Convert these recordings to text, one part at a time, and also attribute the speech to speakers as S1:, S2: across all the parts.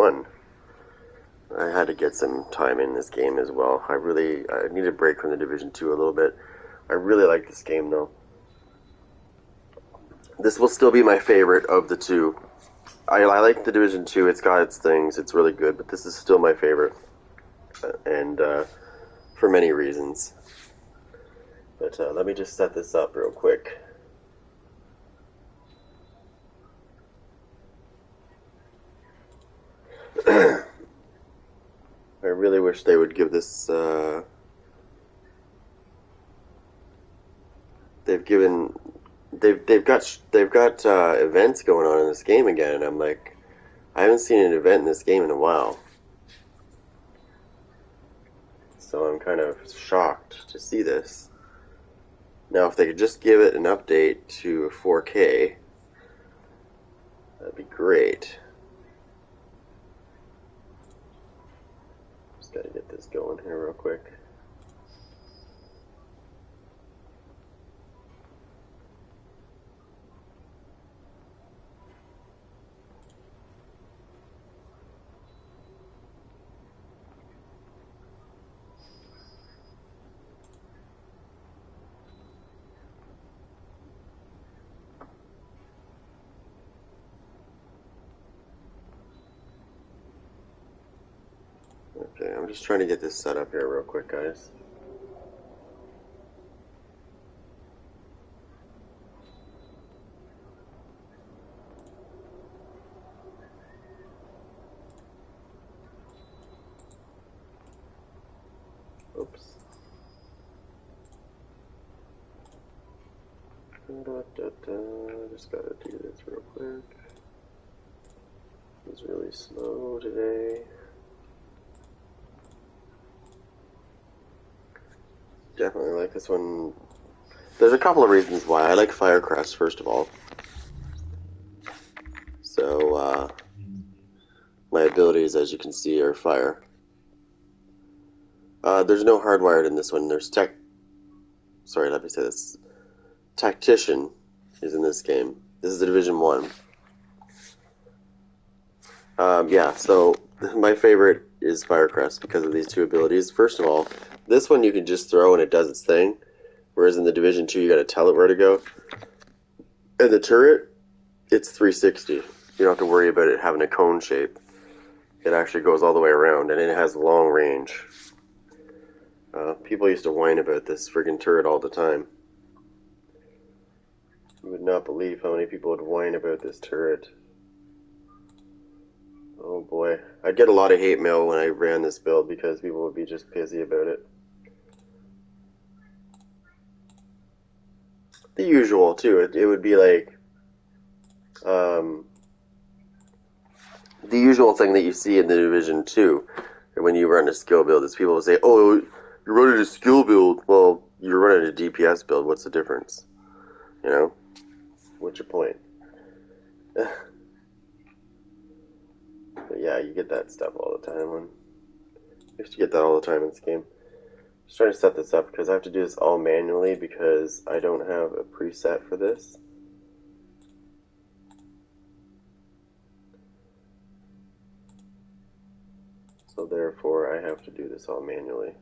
S1: 1. I had to get some time in this game as well. I need a break from the Division 2 a little bit. I really like this game though. This will still be my favorite of the two. I like the Division 2, it's got its things, it's really good, but this is still my favorite. And for many reasons. But let me just set this up real quick. I really wish they would give this. They've got events going on in this game again, and I'm like, I haven't seen an event in this game in a while, so I'm kind of shocked to see this. Now, if they could just give it an update to 4K, that'd be great. Just gotta get this going here real quick. Okay, I'm just trying to get this set up here real quick, guys. Oops. Just gotta do this real quick. It's really slow today. Definitely like this one. There's a couple of reasons why. I like Firecrest, first of all. So, my abilities, as you can see, are fire. There's no hardwired in this one. There's Sorry, let me say this. Tactician is in this game. This is the Division 1. Yeah, so my favorite is Firecrest because of these two abilities. First of all, this one you can just throw and it does its thing, whereas in the Division 2 you gotta tell it where to go. And the turret, it's 360. You don't have to worry about it having a cone shape. It actually goes all the way around, and it has long range. People used to whine about this friggin' turret all the time. You would not believe how many people would whine about this turret. Oh boy. I'd get a lot of hate mail when I ran this build because people would be just pissy about it. The usual, too. It would be like the usual thing that you see in the Division 2 when you run a skill build is people will say, oh, you're running a skill build. Well, you're running a DPS build. What's the difference? You know? What's your point? But yeah, you get that stuff all the time. You used to get that all the time in this game. Just trying to set this up because I have to do this all manually because I don't have a preset for this. So therefore, I have to do this all manually.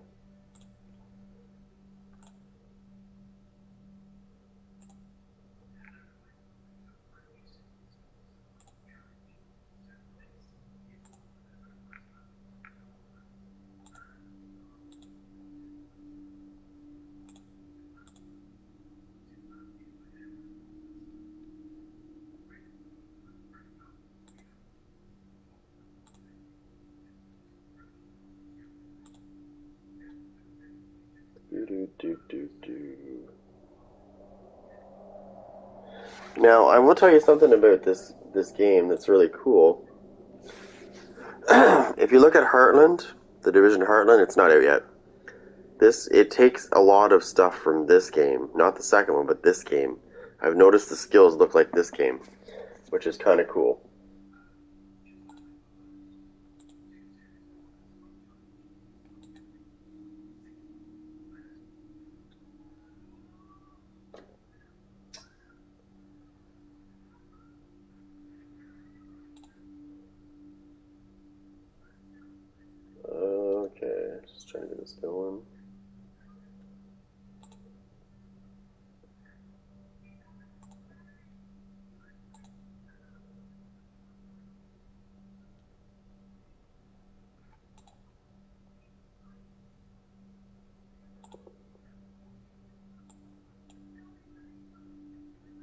S1: Now, I will tell you something about this game that's really cool. If you look at Heartland, the Division Heartland, it's not out yet. It takes a lot of stuff from this game, not the second one, but this game. I've noticed the skills look like this game, which is kind of cool. this going.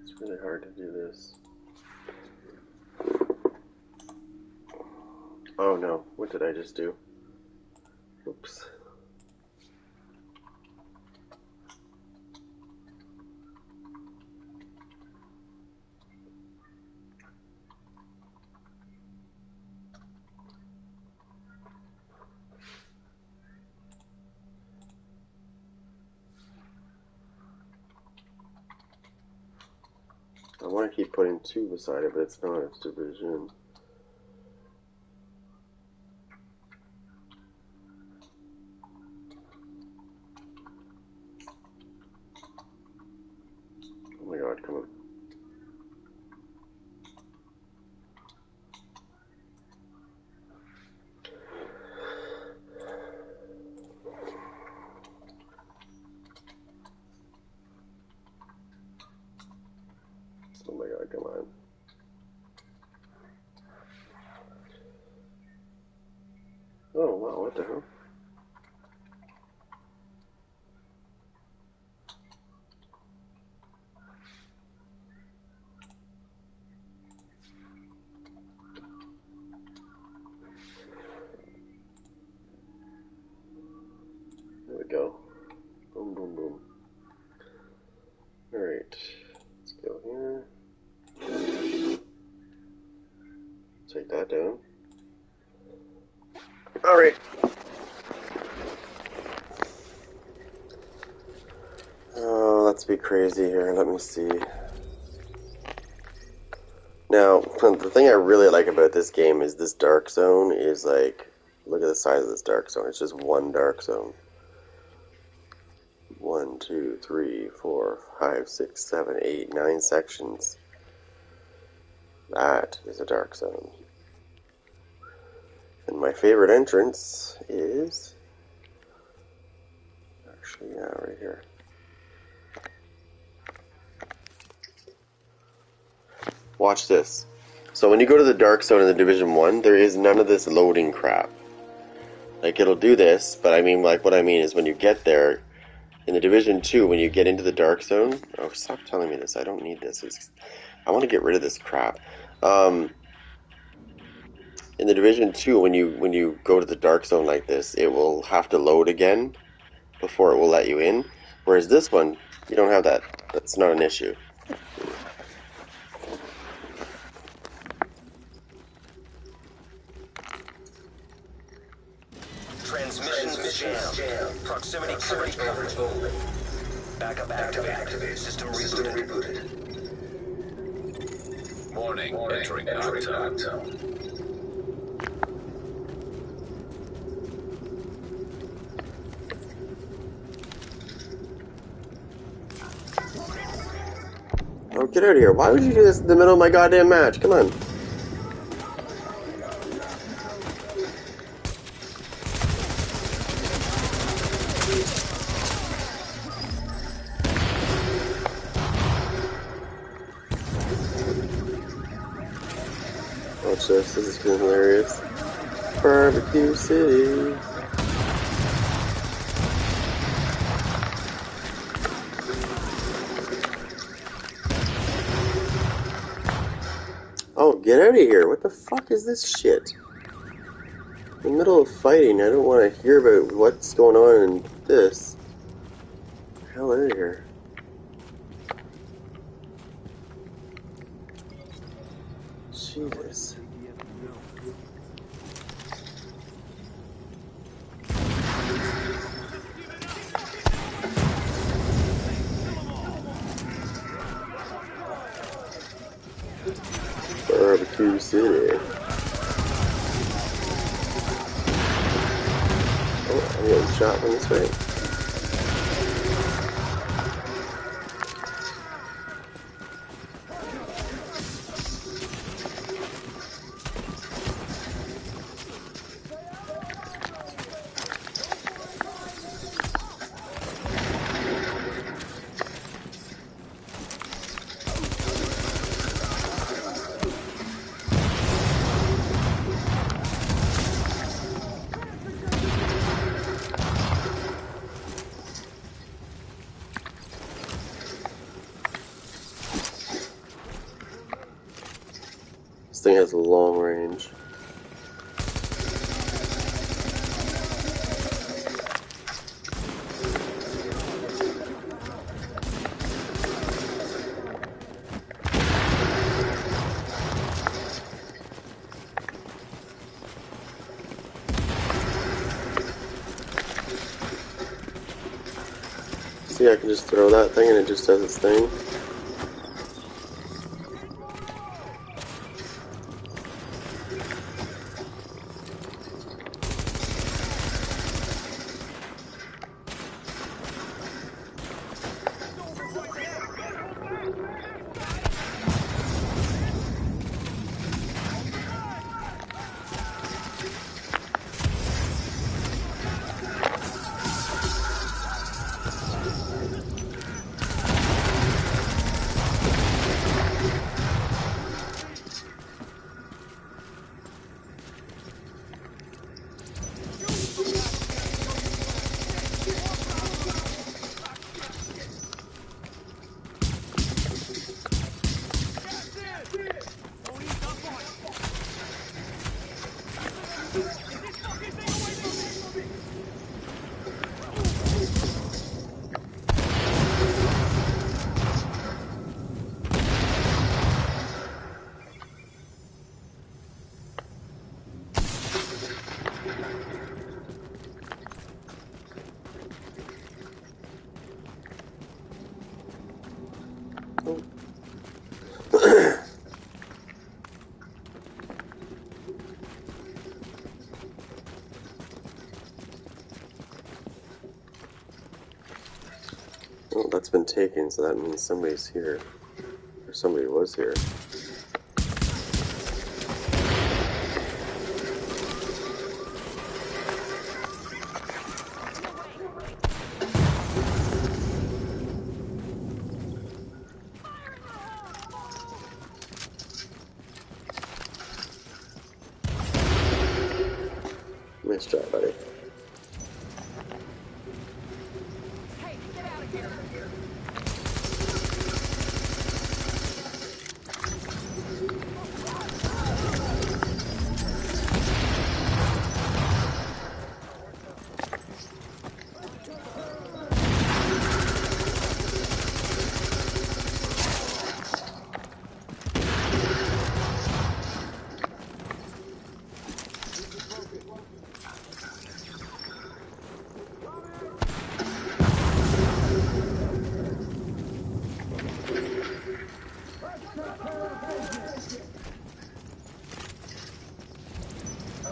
S1: It's really hard to do this. Oh no, what did I just do? Oops. I want to keep putting 2 beside it, but it's not, it's division. Oh my god, come on. Oh my god, come on. Oh wow, what the hell? There we go. Boom, boom, boom. Alright, let's go here. Take that down. Alright. Oh, let's be crazy here. Let me see. Now, the thing I really like about this game is this dark zone is like, look at the size of this dark zone. It's just one dark zone. 1, 2, 3, 4, 5, 6, 7, 8, 9 sections. That is a dark zone. And my favorite entrance is actually, yeah, right here. Watch this. So when you go to the dark zone in the Division 1, there is none of this loading crap. Like, it'll do this, but I mean, like, what I mean is when you get there, in the Division 2, when you get into the dark zone... Oh, stop telling me this. I don't need this. I want to get rid of this crap. In the Division 2, when you go to the dark zone like this, it will have to load again before it will let you in. Whereas this one, you don't have that. That's not an issue.
S2: Transmission jam. Proximity coverage open. Backup activated. System rebooted. Warning. Entering knockdown.
S1: Oh, get out of here. Why would you do this in the middle of my goddamn match? Come on. Watch this. This is getting hilarious. Barbecue City. Oh, get out of here. What the fuck is this shit? In the middle of fighting, I don't want to hear about what's going on in this. Hell out of here. Jesus. Barbecue City. Oh, I'm getting shot from this way. has a long range. See, I can just throw that thing and it just does its thing. Well, that's been taken, so that means somebody's here. Or somebody was here. Nice try, buddy.
S3: Hey, get out of here!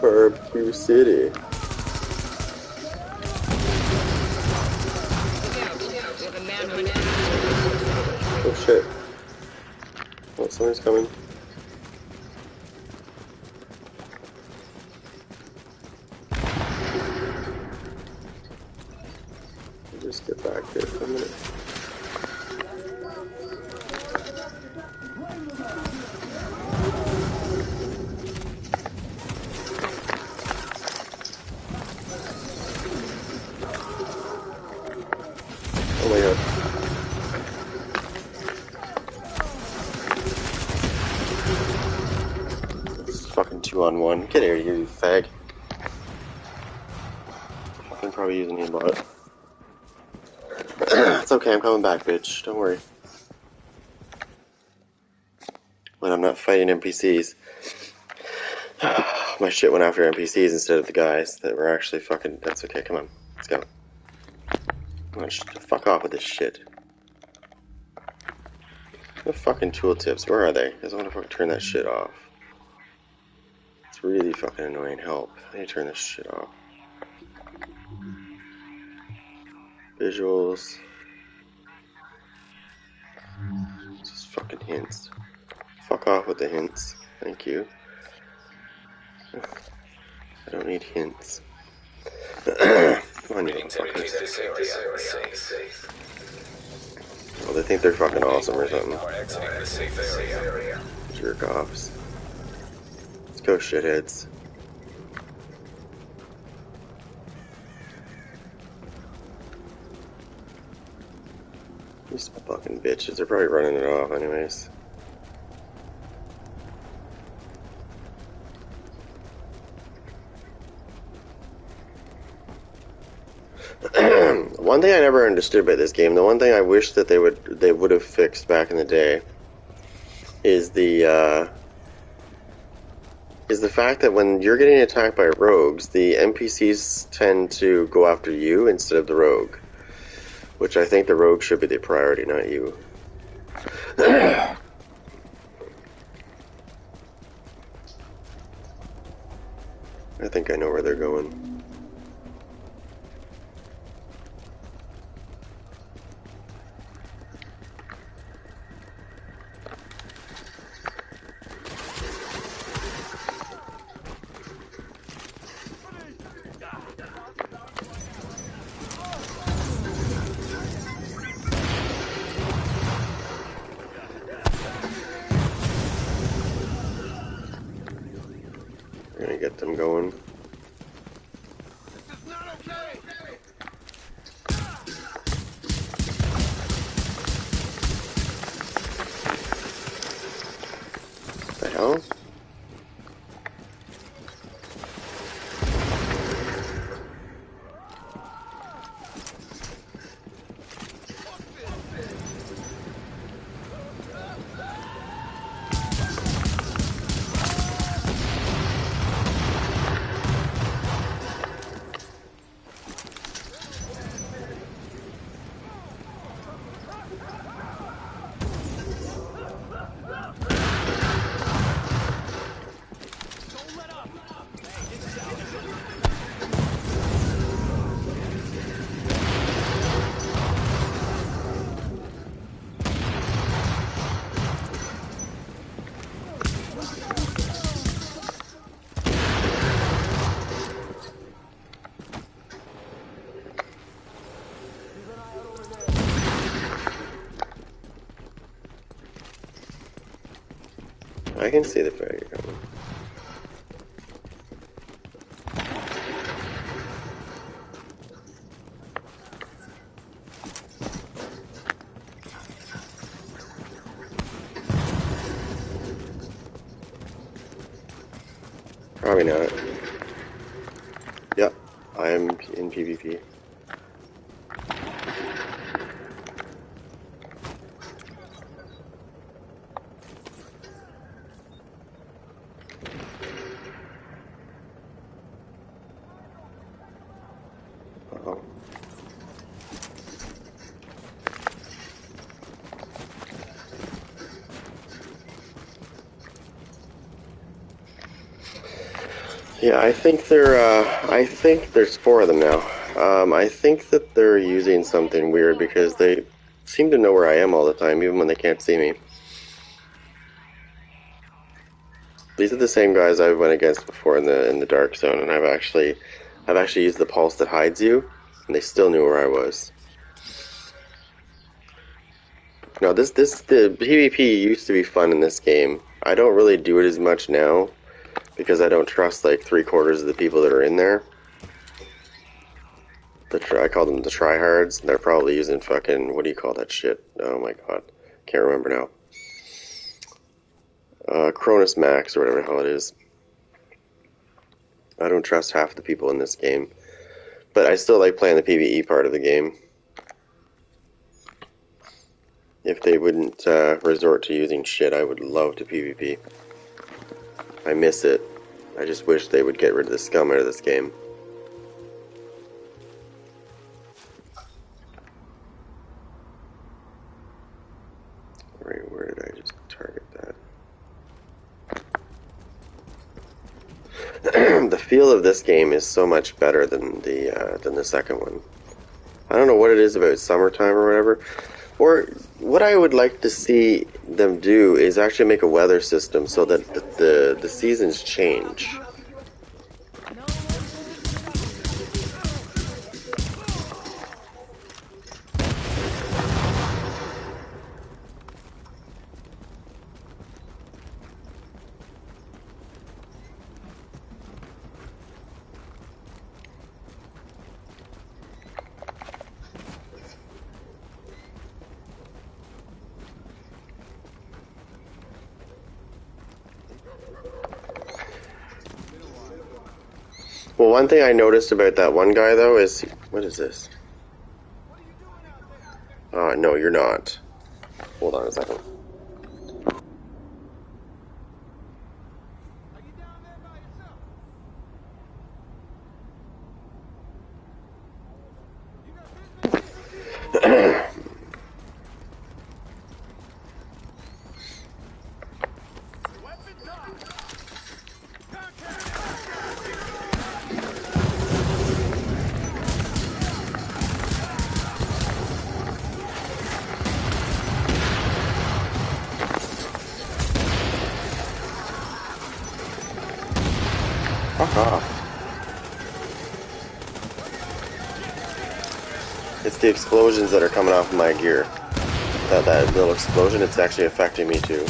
S1: Barbecue City. Oh shit. Oh, somebody's coming. Just get back here for a minute. Oh my god. This is fucking 2-on-1. Get out of here, you fag. Fucking probably using the bot. It's okay, I'm coming back, bitch. Don't worry. When I'm not fighting NPCs. My shit went after NPCs instead of the guys that were actually fucking... That's okay, come on. Let's go. Come on, fuck off with this shit. The fucking tooltips, where are they? Because I want to fucking turn that shit off. It's really fucking annoying. Help. I need to turn this shit off. Visuals. Just fucking hints. Fuck off with the hints. Thank you. I don't need hints. Come on, you fuckers. Well, they think they're fucking awesome or something. Jerk offs. Let's go, shitheads. These fucking bitches, they're probably running it off anyways. One thing I never understood about this game, the one thing I wish that they would have fixed back in the day, is the fact that when you're getting attacked by rogues, the NPCs tend to go after you instead of the rogue, which I think the rogue should be the priority, not you. I think I know where they're going. We're gonna get them going.
S3: This is not okay!
S1: The hell? I can see the faggot coming. Probably not. Yep, I am in PvP. Uh-oh. Yeah, I think I think there's 4 of them now. I think that they're using something weird because they seem to know where I am all the time, even when they can't see me. These are the same guys I went against before in the dark zone, and I've actually used the pulse that hides you, and they still knew where I was. Now the PvP used to be fun in this game. I don't really do it as much now because I don't trust like 3/4 of the people that are in there. I call them the tryhards, and they're probably using fucking, what do you call that shit? Oh my god, can't remember now. Cronus Max or whatever the hell it is. I don't trust half the people in this game, but I still like playing the PvE part of the game. If they wouldn't resort to using shit, I would love to PvP. I miss it. I just wish they would get rid of the scum out of this game. Right, where did I just target that? The feel of this game is so much better than the second one. I don't know what it is about summertime or whatever. Or what I would like to see them do is actually make a weather system so that the seasons change. Well, one thing I noticed about that one guy though is what is this? No, you're not. Hold on a second. Fuck off. It's the explosions that are coming off of my gear. That little explosion, it's actually affecting me too.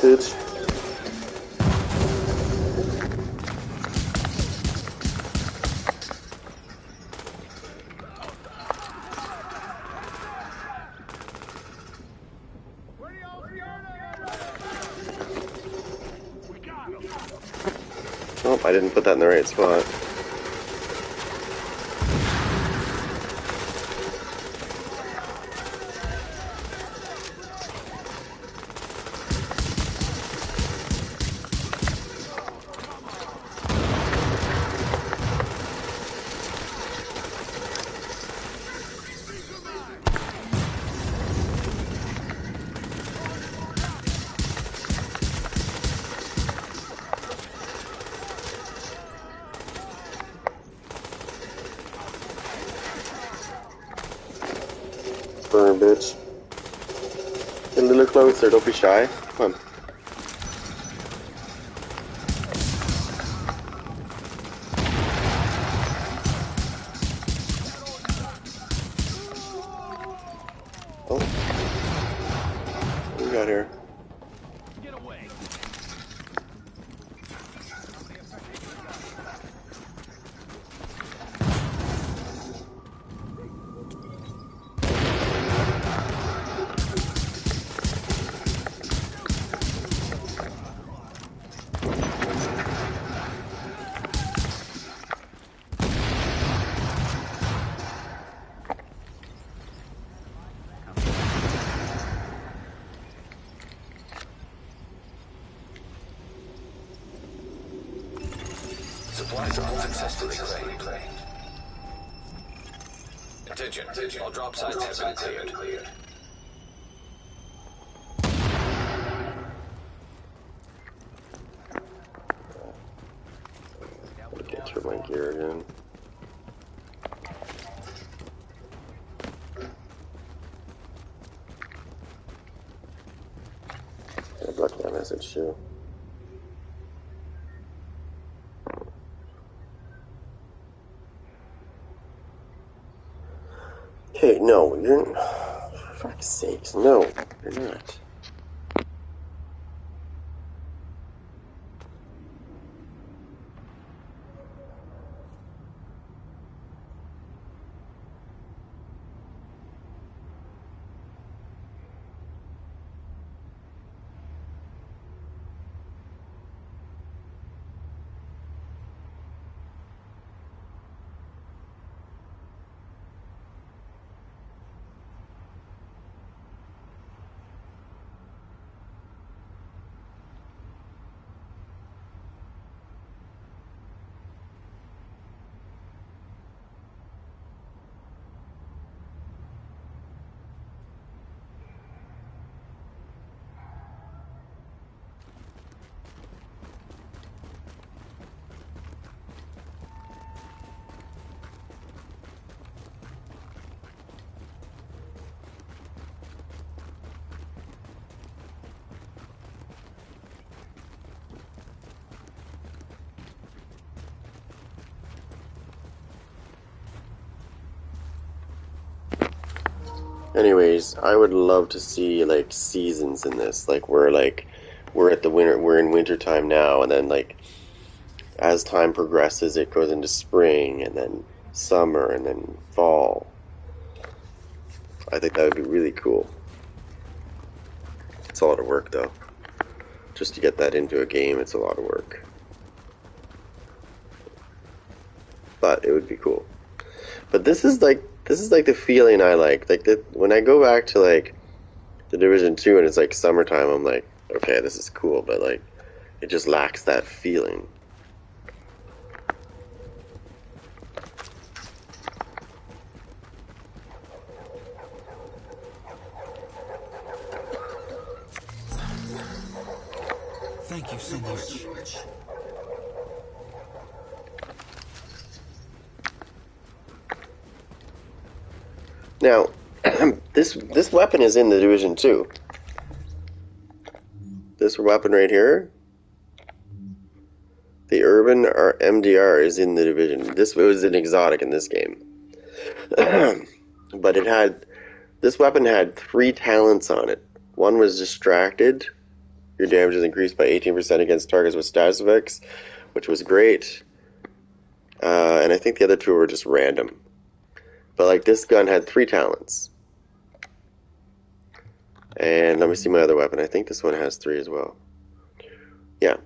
S1: Bitch. Oh, I didn't put that in the right spot. Burn, bitch. Get a little closer, don't be shy. Come on. Oh. What do we got here?
S3: Get away.
S2: Supply drop successfully claimed. Attention, all drop sites have been cleared.
S1: Get through my gear again. I blocked that message too. Okay, no, you're... For fuck's sakes, no, you're not. Anyways, I would love to see like seasons in this, like we're at the winter, we're in winter time now, and then like as time progresses, it goes into spring, and then summer, and then fall. I think that would be really cool. It's a lot of work though. Just to get that into a game, it's a lot of work. But it would be cool. But this is like the feeling I like. Like when I go back to like the Division 2 and it's like summertime, I'm like, okay, this is cool, but like it just lacks that feeling.
S4: Thank you so much.
S1: Now, this weapon is in the Division 2. This weapon right here, the Urban MDR, is in the Division. This was an exotic in this game. But this weapon had 3 talents on it. One was Distracted. Your damage is increased by 18% against targets with status effects, which was great. And I think the other 2 were just random. But like this gun had 3 talents. And let me see my other weapon. I think this one has 3 as well. Yeah.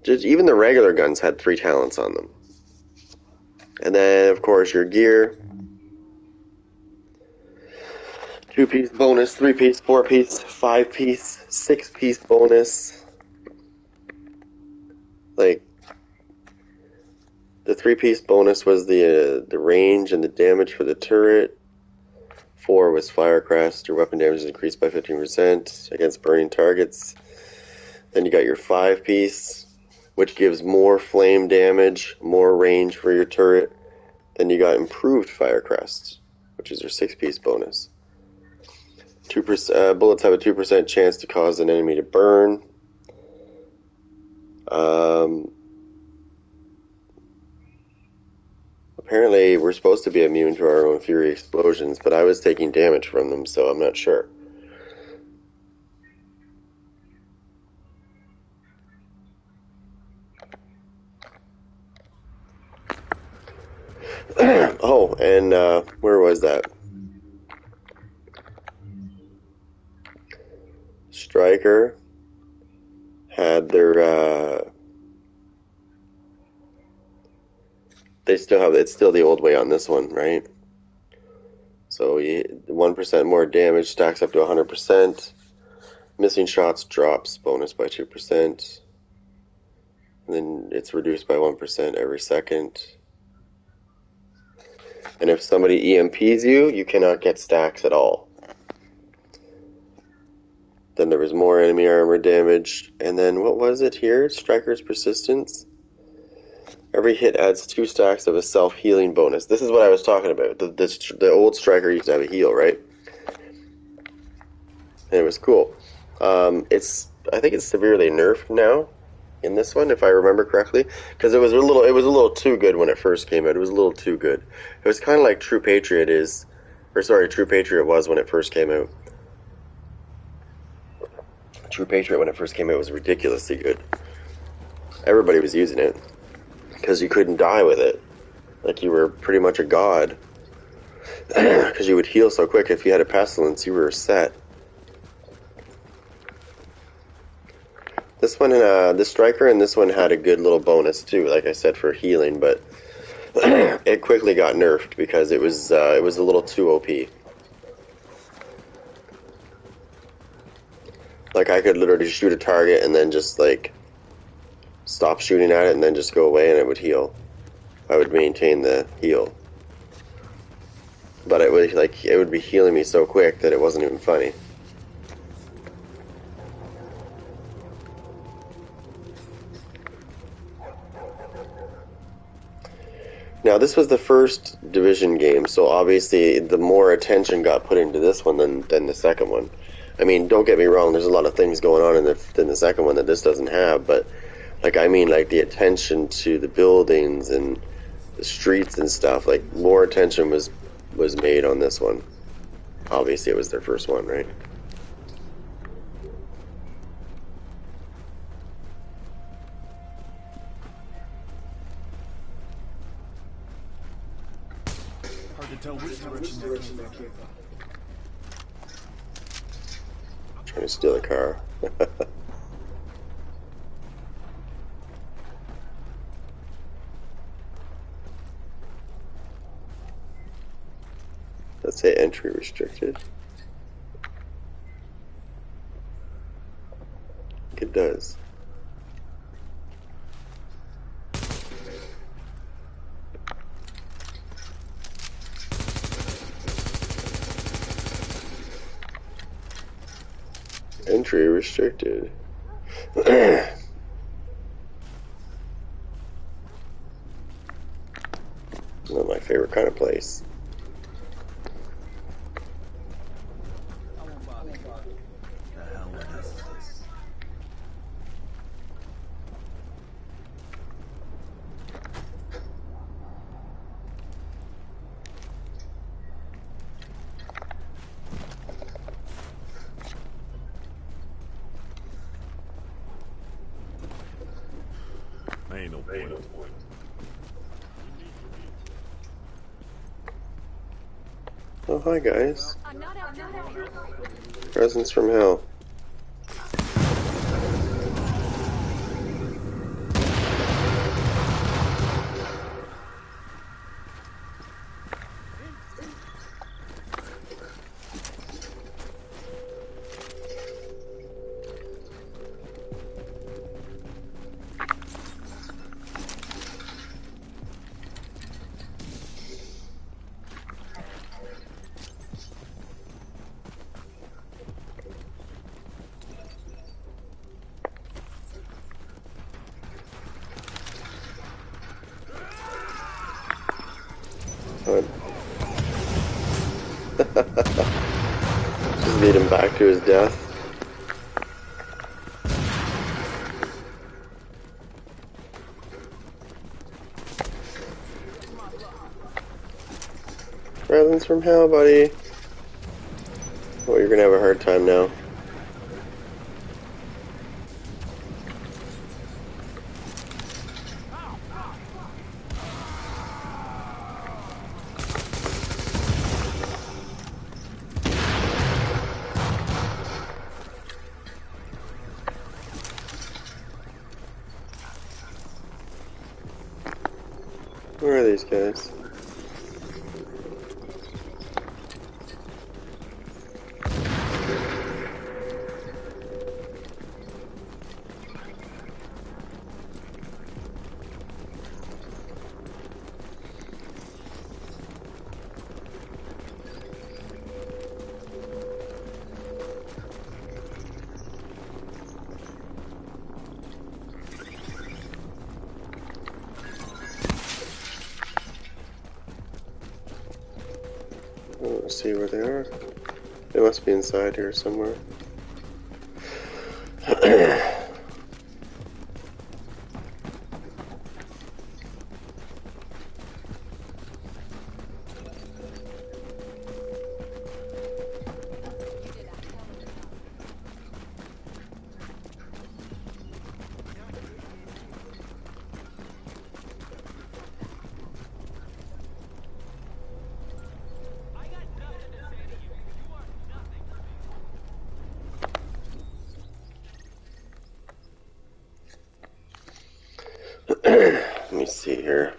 S1: Just even the regular guns had 3 talents on them. And then of course your gear. 2-piece bonus, 3-piece, 4-piece, 5-piece, 6-piece bonus. Like the 3-piece bonus was the range and the damage for the turret. 4 was Firecrest. Your weapon damage is increased by 15% against burning targets. Then you got your 5-piece, which gives more flame damage, more range for your turret. Then you got improved Firecrest, which is your 6-piece bonus. 2% bullets have a 2% chance to cause an enemy to burn. Apparently, we're supposed to be immune to our own Fury explosions, but I was taking damage from them, so I'm not sure. Oh, and where was that? Striker had their they still have, it's still the old way on this one, right? So 1% more damage stacks up to 100%. Missing shots drops bonus by 2%. And then it's reduced by 1% every second. And if somebody EMPs you, you cannot get stacks at all. Then there was more enemy armor damage. And then what was it here? Striker's Persistence. Every hit adds 2 stacks of a self-healing bonus. This is what I was talking about. The old Striker used to have a heal, right? And it was cool. I think it's severely nerfed now in this one, if I remember correctly, because it was a little too good when it first came out. It was a little too good. It was kind of like True Patriot True Patriot was when it first came out. True Patriot when it first came out was ridiculously good. Everybody was using it because you couldn't die with it. Like you were pretty much a god. Because you would heal so quick. If you had a pestilence, you were set. This one, this Striker and this one had a good little bonus too, like I said, for healing, but it quickly got nerfed because it was a little too OP. Like I could literally shoot a target and then just like stop shooting at it and then just go away and it would heal. I would maintain the heal. But it would be healing me so quick that it wasn't even funny. Now this was the first Division game, so obviously the more attention got put into this one than the second one. I mean, don't get me wrong, there's a lot of things going on in the second one that this doesn't have, but like I mean like the attention to the buildings and the streets and stuff, like more attention was made on this one. Obviously it was their first one, right?
S4: Hard to tell which direction they came from.
S1: trying to steal a car. Let's say entry restricted. It does. Entry restricted. Not my favorite kind of place.
S4: The hell with this. Ain't no point.
S1: Oh, hi guys.
S5: I'm not after you.
S1: Presents from hell. Just lead him back to his death. Presents from hell, buddy. Oh, you're gonna have a hard time now. Where are these guys? Let's see where they are. They must be inside here somewhere. Let me see here.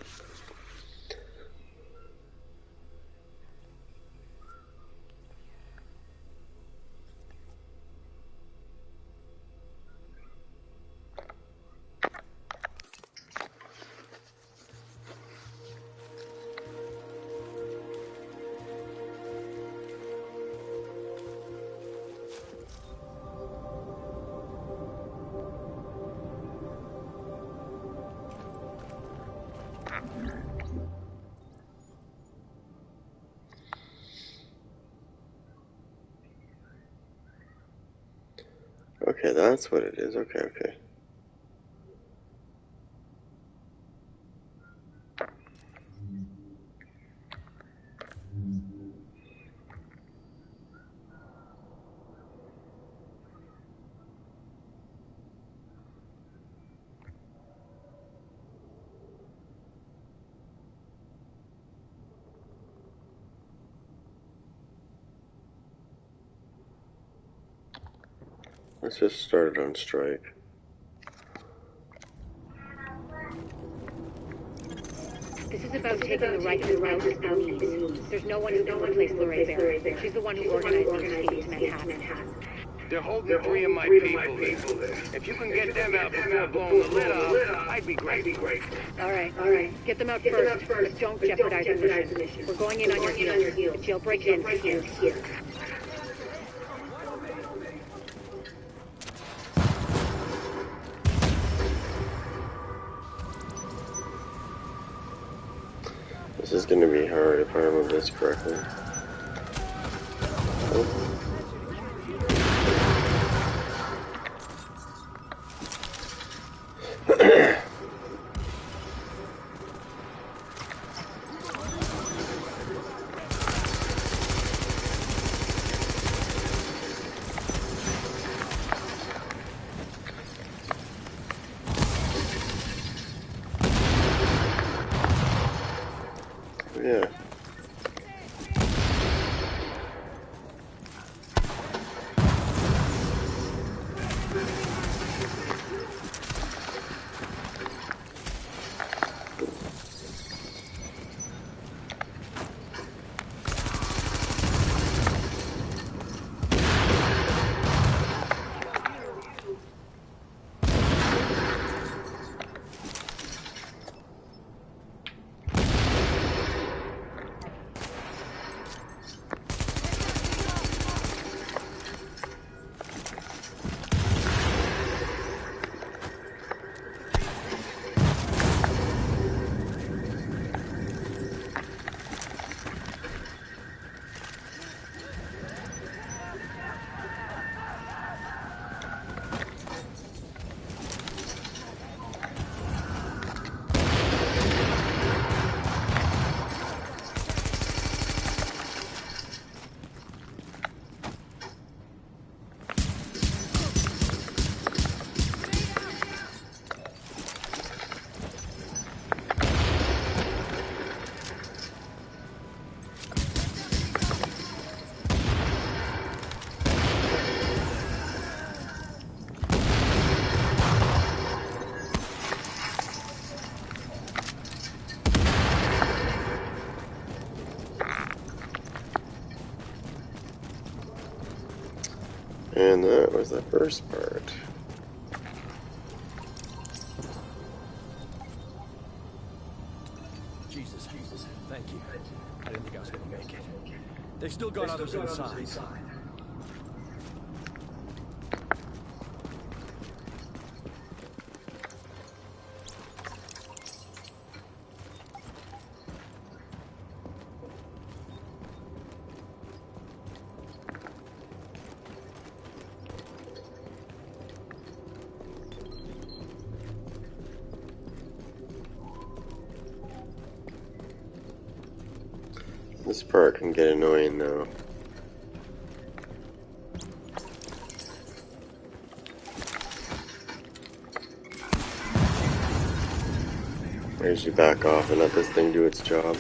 S1: Okay, that's what it is. Okay, okay. Let's just start it on strike.
S5: This is about taking the Rikers out at the knees. There's no one who can replace Lorraine Barrett. She's the one who organized the escape to Manhattan.
S3: They're holding 3 of my people there. If you can get them out before blowing the lid off, I'd be grateful.
S5: All right. Get them out first, but don't jeopardize the mission. We're going in on your heels. The jailbreak ends here.
S1: This is going to be hard if I remember this correctly. Oh. Yeah. And that was the first part.
S6: Jesus, thank you. I didn't think I was gonna make it. They've still got others inside.
S1: This part can get annoying though. I usually back off and let this thing do its job.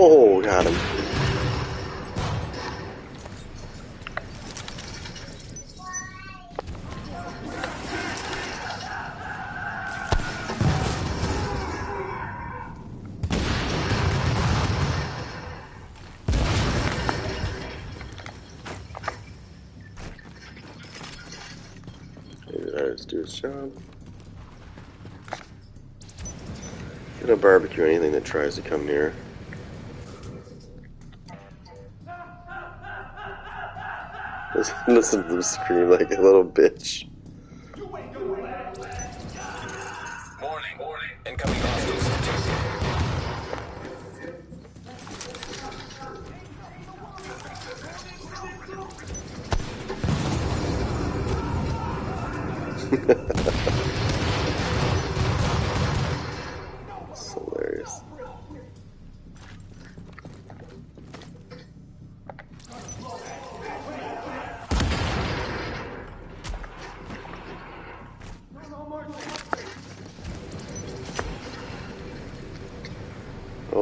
S1: Oh, got him. Maybe that'll do its job. Gonna barbecue anything that tries to come near. Listen to them scream like a little bitch.
S2: Warning. Incoming hostiles detected.
S1: It's hilarious.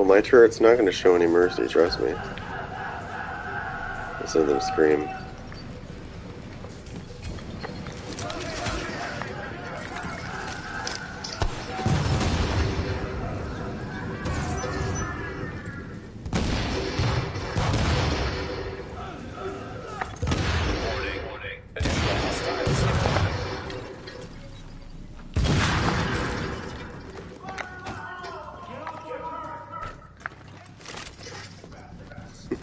S1: my turret's not going to show any mercy, trust me. Listen to them scream.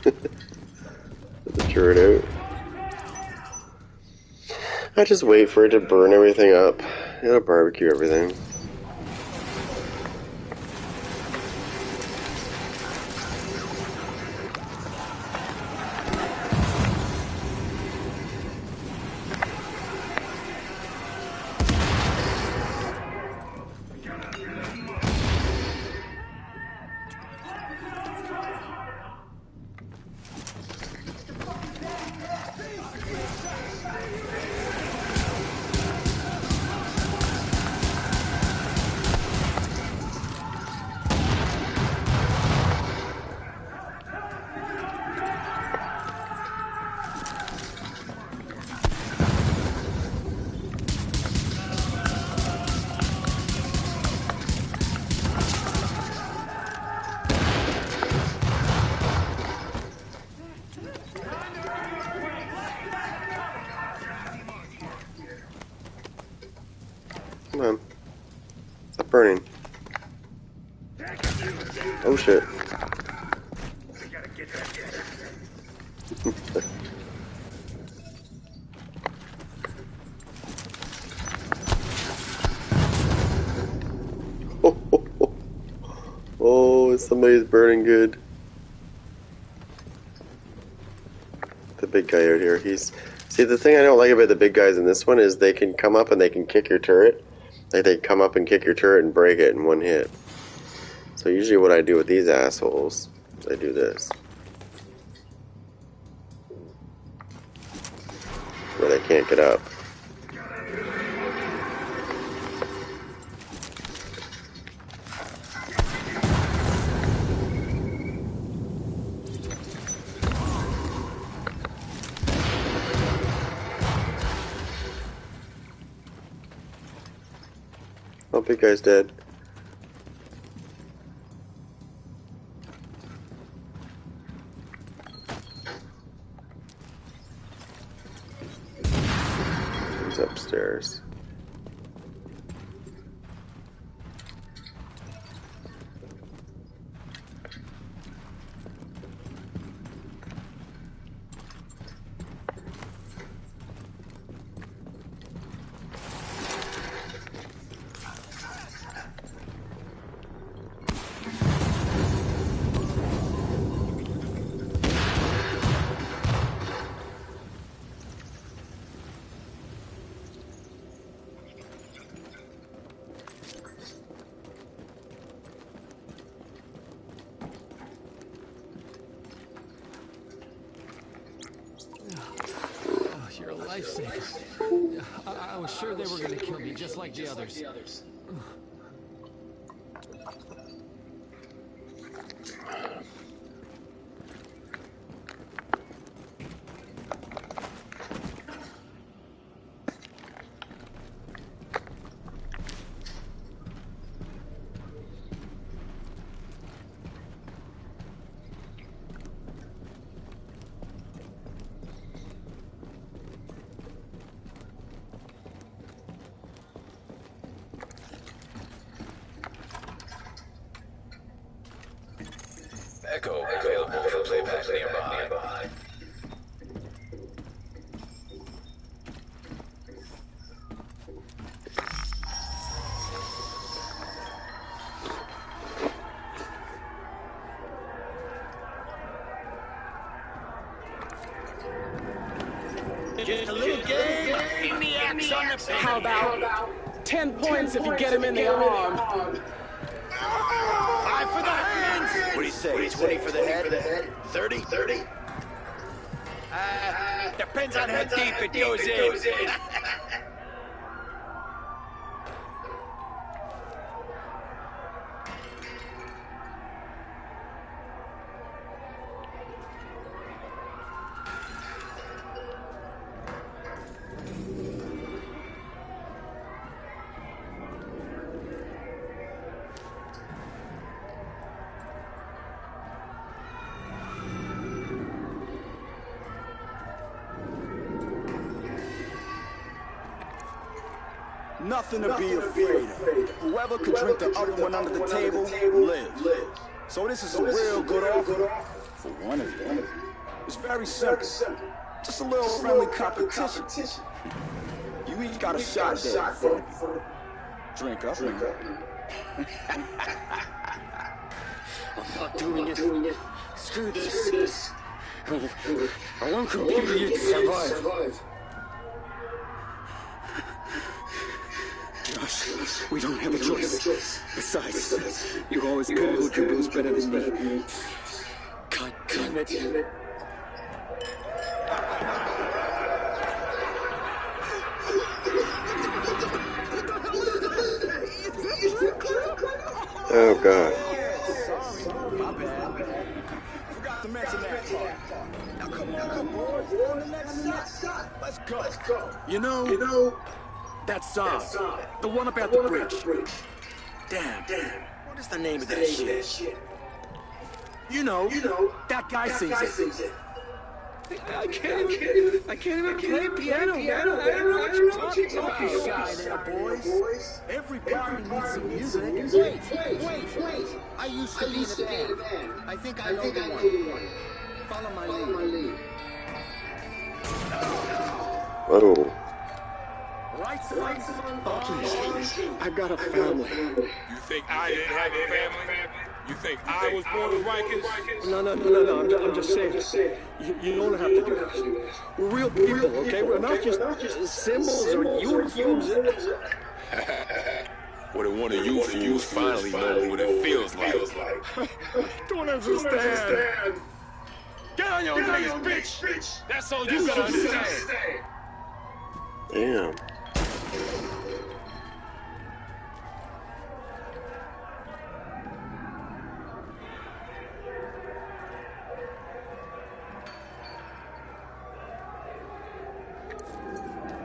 S1: Put the turret out. I just wait for it to burn everything up. It'll barbecue everything. Come on. Stop burning. Oh shit. Oh, somebody's burning good. The big guy out here, he's... See, the thing I don't like about the big guys in this one is they can come up and they can kick your turret. Like, they come up and kick your turret and break it in one hit. So usually what I do with these assholes is I do this. Where they can't get up. Oh, big guy's dead. He's upstairs.
S6: You're a lifesaver. I was sure they were gonna kill me, just like the others.
S2: Echo available for playback nearby.
S7: Just a little game. In the axe on the pin. How about 10 points if you get him in the arm? 5 for the hands.
S2: What do you say? 20 for the head? 30?
S7: Depends on how deep it goes in. Nothing to be afraid of. Whoever could drink the other one under the table lives. So this is a real good offer for one of you. It's very simple. Just a little friendly competition. You each got a shot there in front of you. Drink up.
S8: I'm not doing it. Screw this. I want computer to survive. Josh, we don't have a choice. Besides, you always pulled your boots better than me. God damn it.
S1: Oh god.
S7: My bad. Forgot to mention that part. Now come on, boys. We're on the next shot. Let's go. You know, that song, the one about the bridge. Damn. What is the name of that shit? You know, that guy sings it.
S8: I can't even play piano. I don't know what you're talking about.
S7: Don't be shy there, boys. Every party needs some music.
S8: Wait. I used to be in a band. I think I know the one. Follow my lead.
S1: Oh.
S7: Right, son?
S8: Please, I got a family.
S3: You think I didn't have a family? You think I was born with Rikers?
S8: No. I'm just saying. You don't have to do this. We're real people, okay? We're not just symbols or uniforms.
S3: What one of you fools finally know what it feels like.
S8: Don't understand.
S3: Get on your knees, bitch! That's all you gotta understand.
S1: Damn.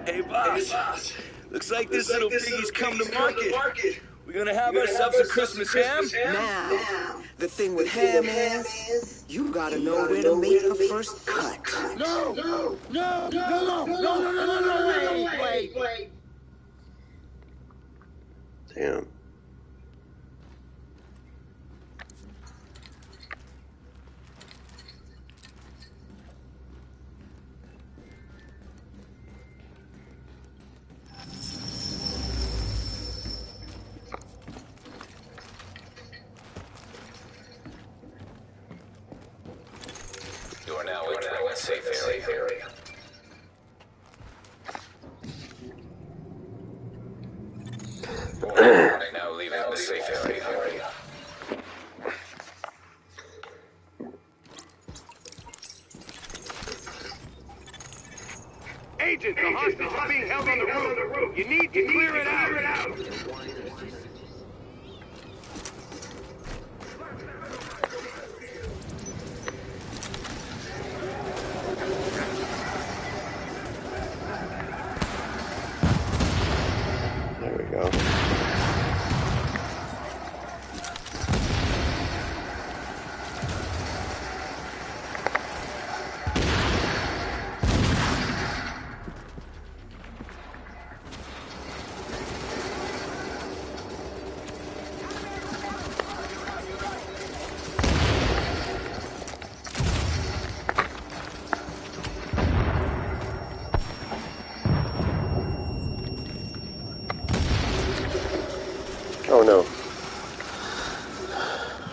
S6: Hey, boss. Looks like this little piggy's come to market. We're gonna have ourselves a Christmas ham?
S9: Now, the thing with ham is, you gotta know where to make the first cut.
S8: No, wait.
S1: Damn.
S2: You are now entering a safe area. Warning, now leaving the safe area.
S3: Agent, the hostage is being held on the roof. You need to clear it out.
S1: There we go. Oh no.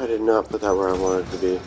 S1: I did not put that where I wanted it to be.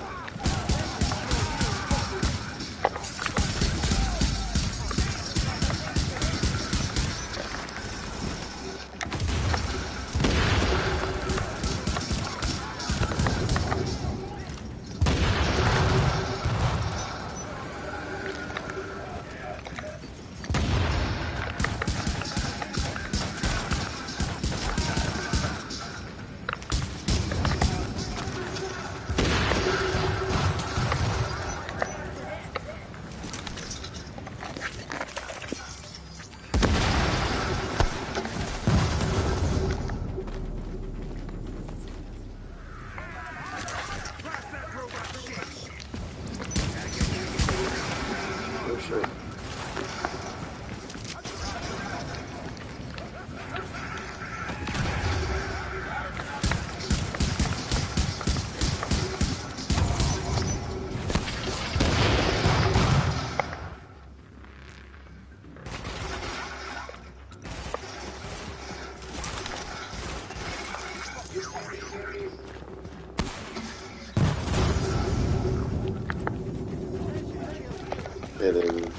S1: And then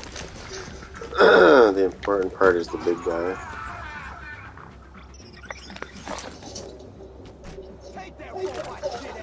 S1: the important part is the big guy.
S7: Take that robot shit out.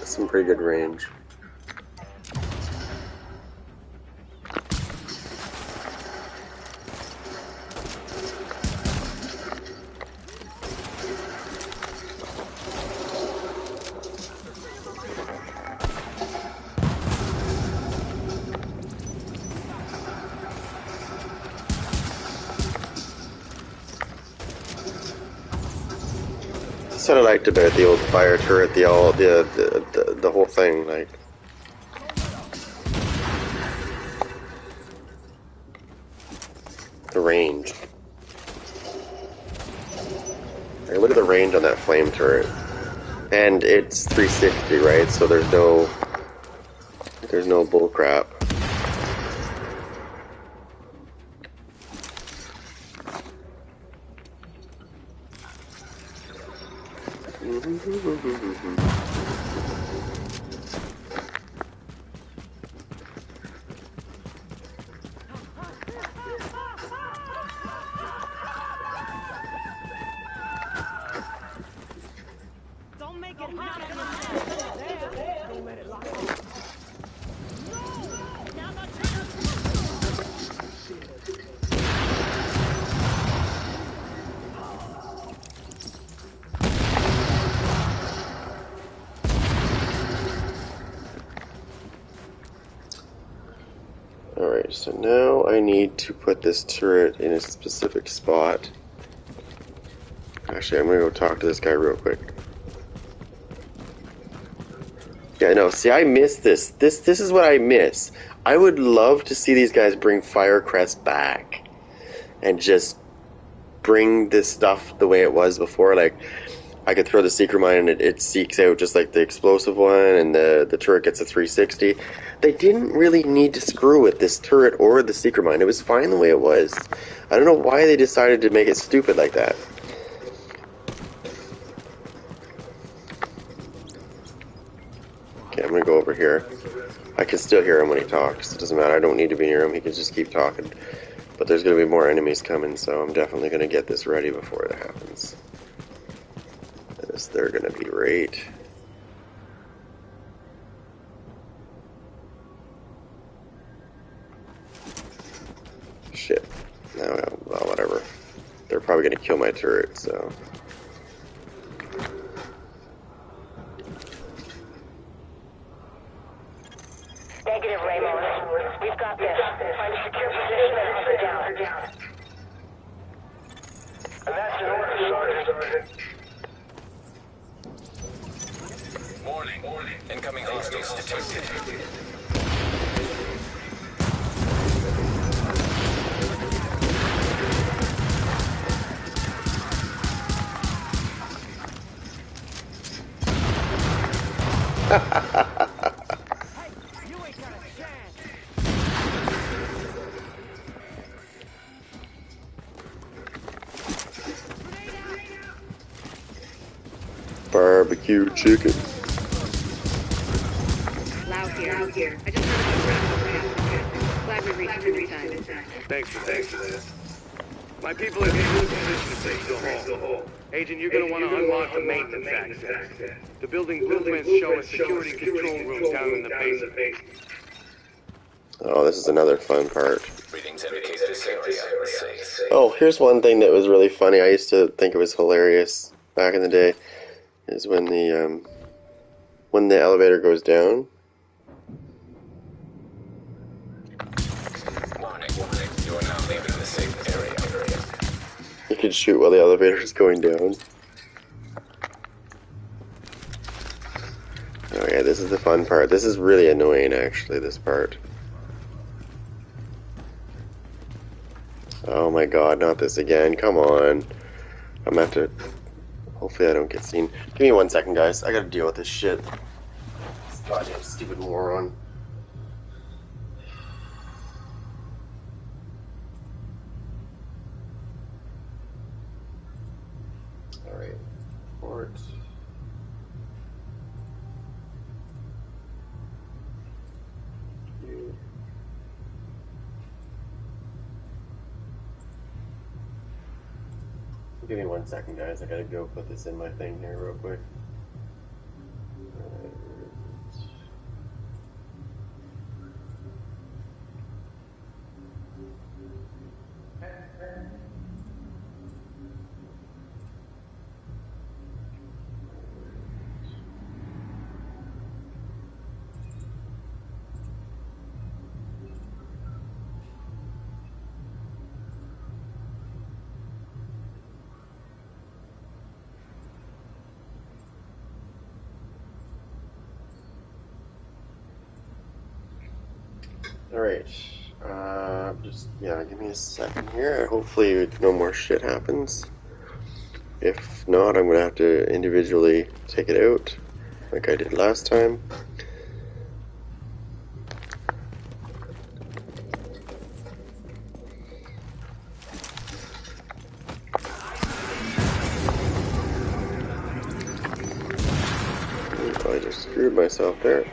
S1: Some pretty good range. That's what I liked about the old fire turret, the whole thing, like. The range. Like, look at the range on that flame turret. And it's 360, right? So there's no bull crap.
S7: Don't make it hot on yourself. There. Don't let it lock on. No! Now not
S1: Alright, so now I need to put this turret in a specific spot. Actually, I'm gonna go talk to this guy real quick. Yeah, no, see, I miss this. This is what I miss. I would love to see these guys bring Firecrest back and just bring this stuff the way it was before. Like, I could throw the Seeker Mine and it seeks out just like the explosive one, and the turret gets a 360. They didn't really need to screw with this turret or the Seeker Mine. It was fine the way it was. I don't know why they decided to make it stupid like that. Okay, I'm gonna go over here. I can still hear him when he talks. It doesn't matter. I don't need to be near him. He can just keep talking. But there's gonna be more enemies coming, so I'm definitely gonna get this ready before it happens. They're gonna be great. Shit. No, well, whatever. They're probably gonna kill my turret, so.
S10: Negative, Ramos. We've got this. Find a secure position and hunker down. And that's an order, Sergeant.
S2: Warning. Incoming hostiles detected.
S7: You ain't got a chance.
S1: Barbecue chicken.
S5: Loud here. I just heard about glad we reached him in time.
S3: Thanks for that. My people are in a good position to fix the hole. Agent, you're gonna want to unlock the maintenance access. The building blueprints show a security control room down in the basement.
S1: Oh, this is another fun part.
S2: Readings indicate this area is safe.
S1: Oh, here's one thing that was really funny. I used to think it was hilarious back in the day. Is when the elevator goes down.
S2: Warning. leave it in a safe area.
S1: You can shoot while the elevator's going down. Oh yeah, this is the fun part. This is really annoying, actually, this part. Oh my god, not this again. Come on. I'm gonna have to... Hopefully I don't get seen. Give me 1 second, guys. I gotta deal with this shit. This goddamn stupid moron. Alright. Port. Give me 1 second, guys. I gotta go put this in my thing here real quick. Alright, give me a second here. Hopefully no more shit happens. If not, I'm gonna have to individually take it out, like I did last time. I just screwed myself there.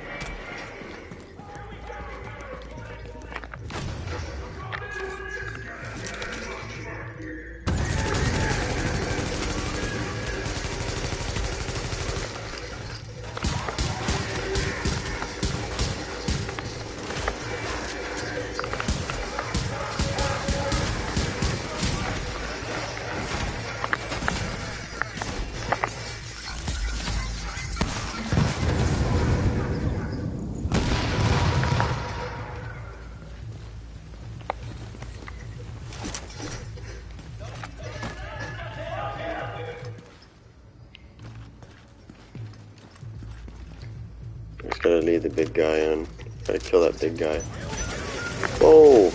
S1: Just gotta lead the big guy on. Gotta kill that big guy. Whoa!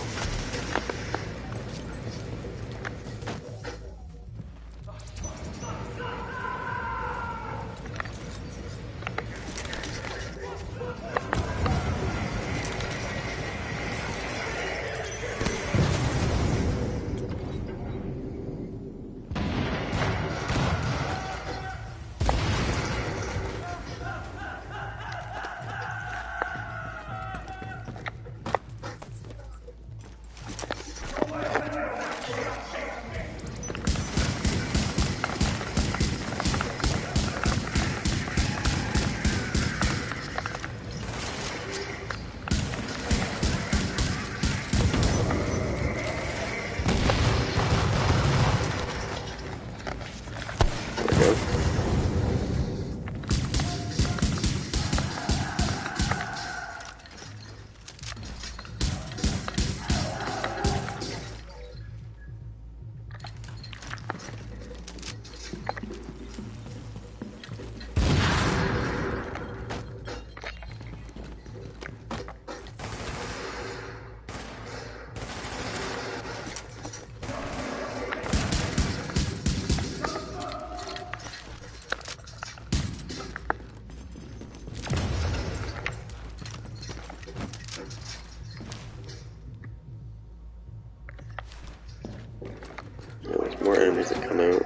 S1: There's more enemies that come out.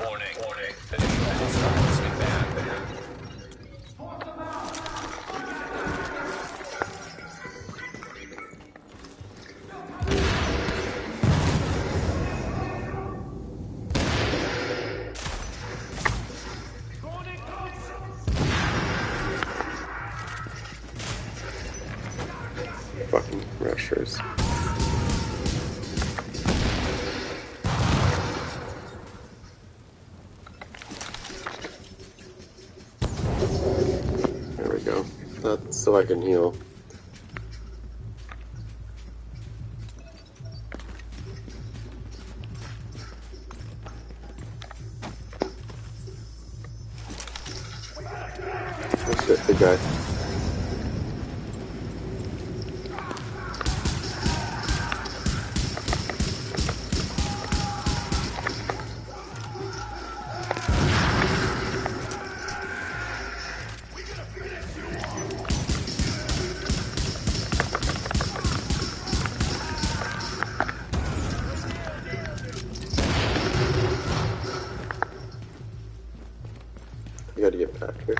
S2: Warning. The new is bad.
S1: Fucking rushers. That's so I can heal. Oh shit, big guy. I gotta get back here.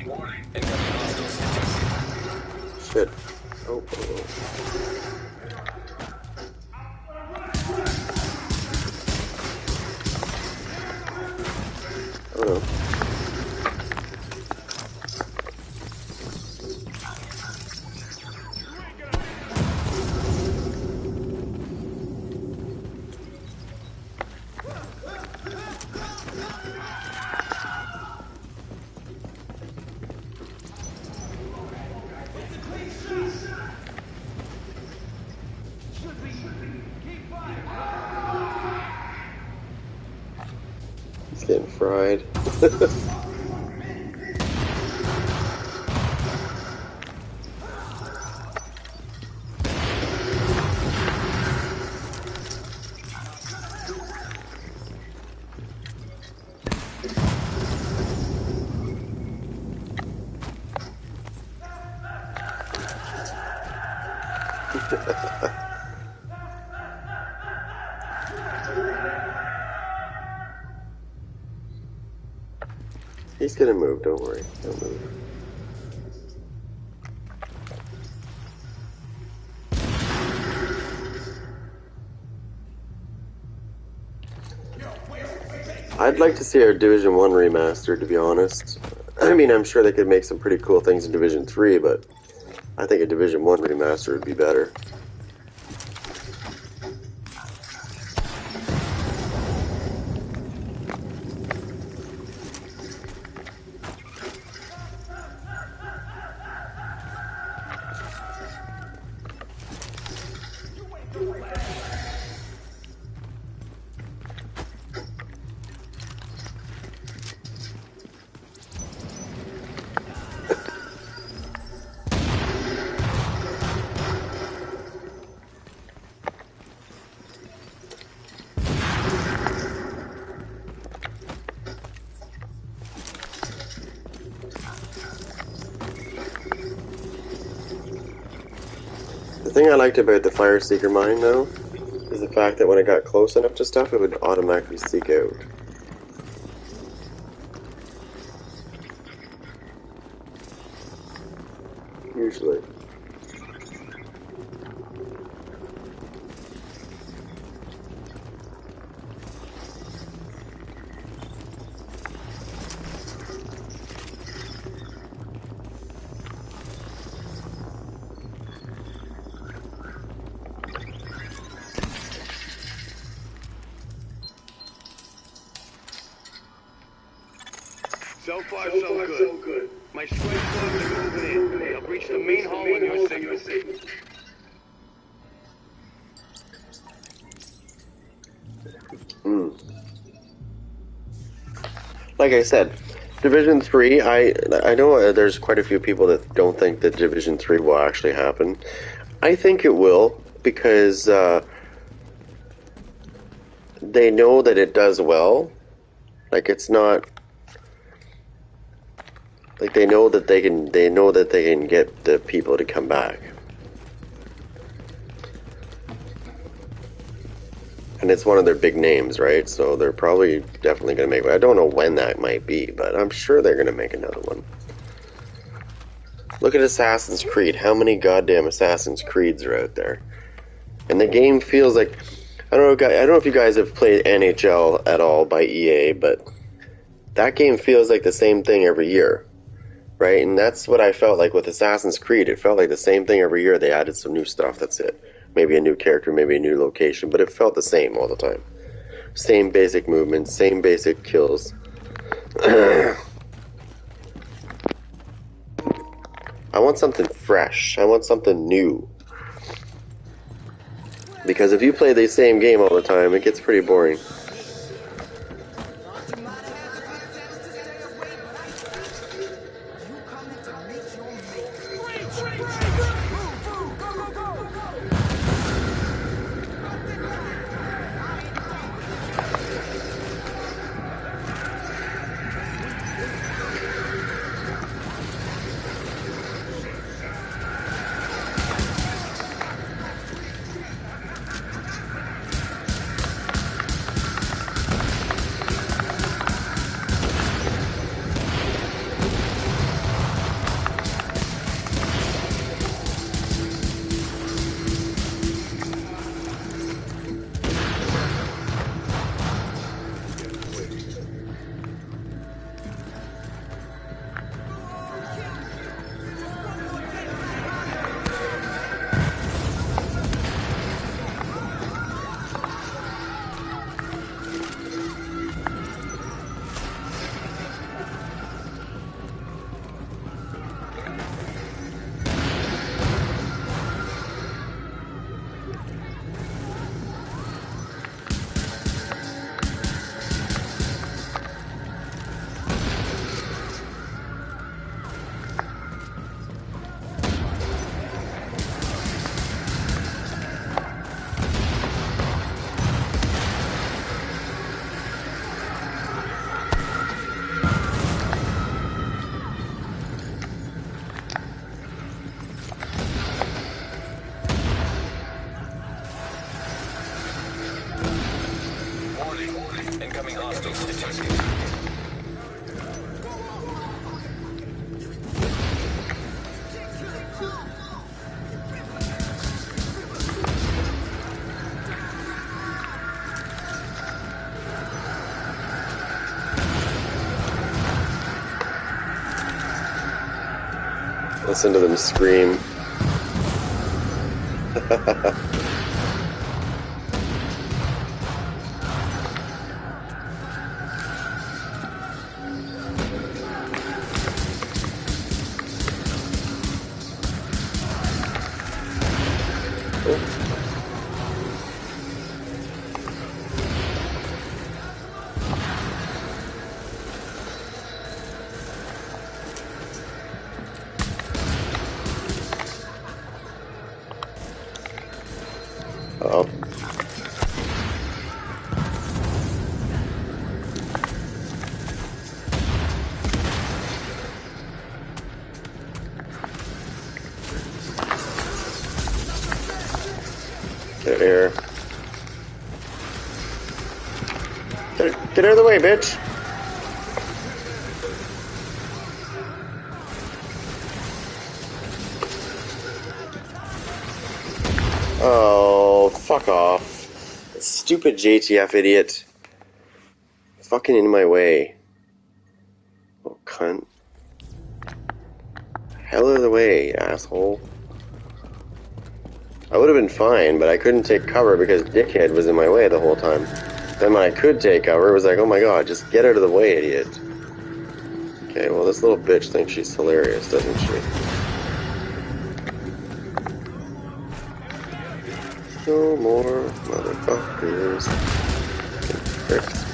S2: Warning. Incoming hostiles detected.
S1: Shit. Oh. Oh no. He's getting fried. He's gonna move, don't worry. Don't move. I'd like to see our Division 1 remastered, to be honest. I mean, I'm sure they could make some pretty cool things in Division 3, but I think a Division 1 remaster would be better. The thing I liked about the Fire Seeker mine, though, is the fact that when it got close enough to stuff, it would automatically seek out. Usually.
S3: So far, so good. My strike force is moving in. They'll breach the main hall when you're signal.
S1: Like I said, Division 3, I know there's quite a few people that don't think that Division 3 will actually happen. I think it will, because they know that it does well. Like, it's not... Like, they know that they can get the people to come back. And it's one of their big names, right? So they're probably definitely going to make one. I don't know when that might be, but I'm sure they're going to make another one. Look at Assassin's Creed. How many goddamn Assassin's Creeds are out there? And the game feels like... I don't know if you guys have played NHL at all by EA, but that game feels like the same thing every year, right? And that's what I felt like with Assassin's Creed. It felt like the same thing every year. They added some new stuff, that's it. Maybe a new character, maybe a new location, but it felt the same all the time. Same basic movements, same basic kills. I want something fresh. I want something new. Because if you play the same game all the time, it gets pretty boring.
S2: Incoming hostiles detected.
S1: Listen to them scream. Oh. Get here. Get out of the way, bitch! Oh, fuck off. Stupid JTF idiot. Fucking in my way. Oh, cunt. Hell out of the way, asshole. I would have been fine, but I couldn't take cover because dickhead was in my way the whole time. Then when I could take cover, it was like, oh my god, just get out of the way, idiot. Okay, well, this little bitch thinks she's hilarious, doesn't she? No more motherfuckers. Pricks.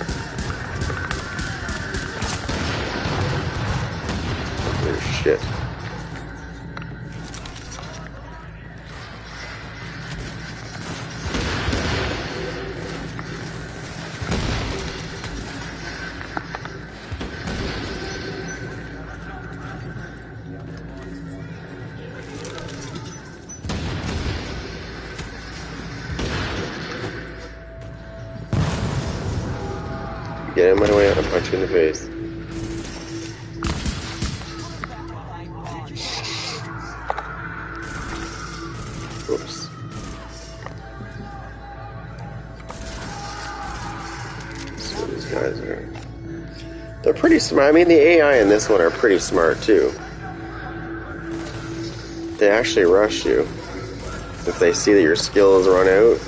S1: Oh, shit. Get in my way, I'm punch you in the face. Oops. Let's see what these guys are. They're pretty smart. I mean, the AI in this one are pretty smart, too. They actually rush you. If they see that your skills run out.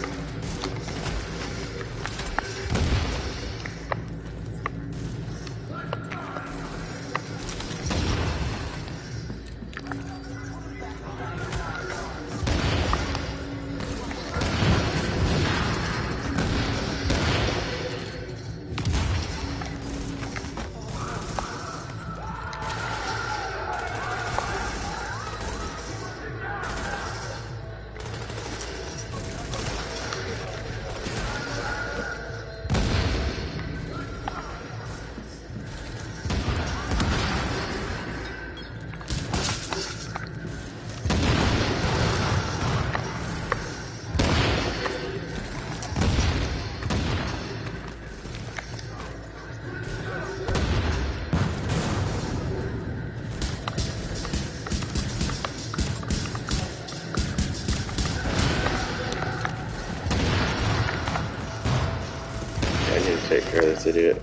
S1: I need to take care of this idiot.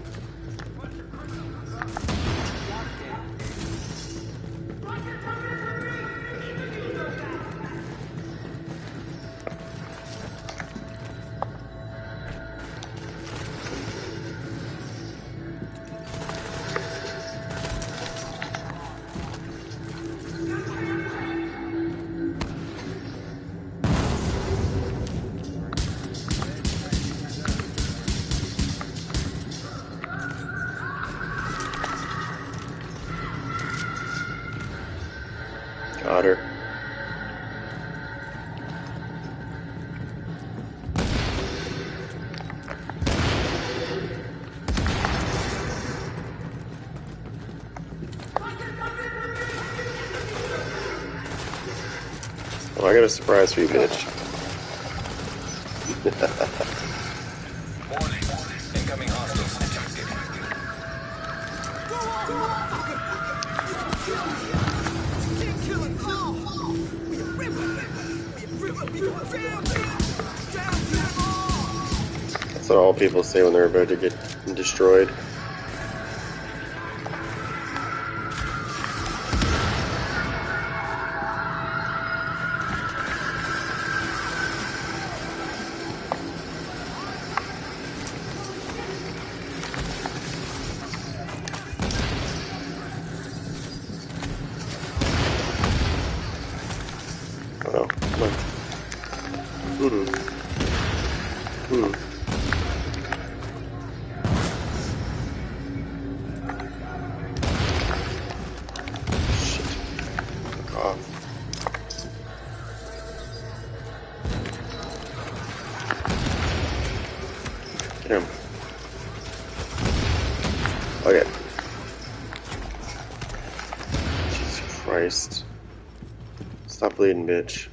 S1: Got her. Oh, I got a surprise for you, bitch.
S2: Warning. Incoming hostiles detected.
S1: That's what all people say when they're about to get destroyed. Oh, come on. Shit. Fuck off. Get him. Okay. Jesus Christ. Stop bleeding, bitch.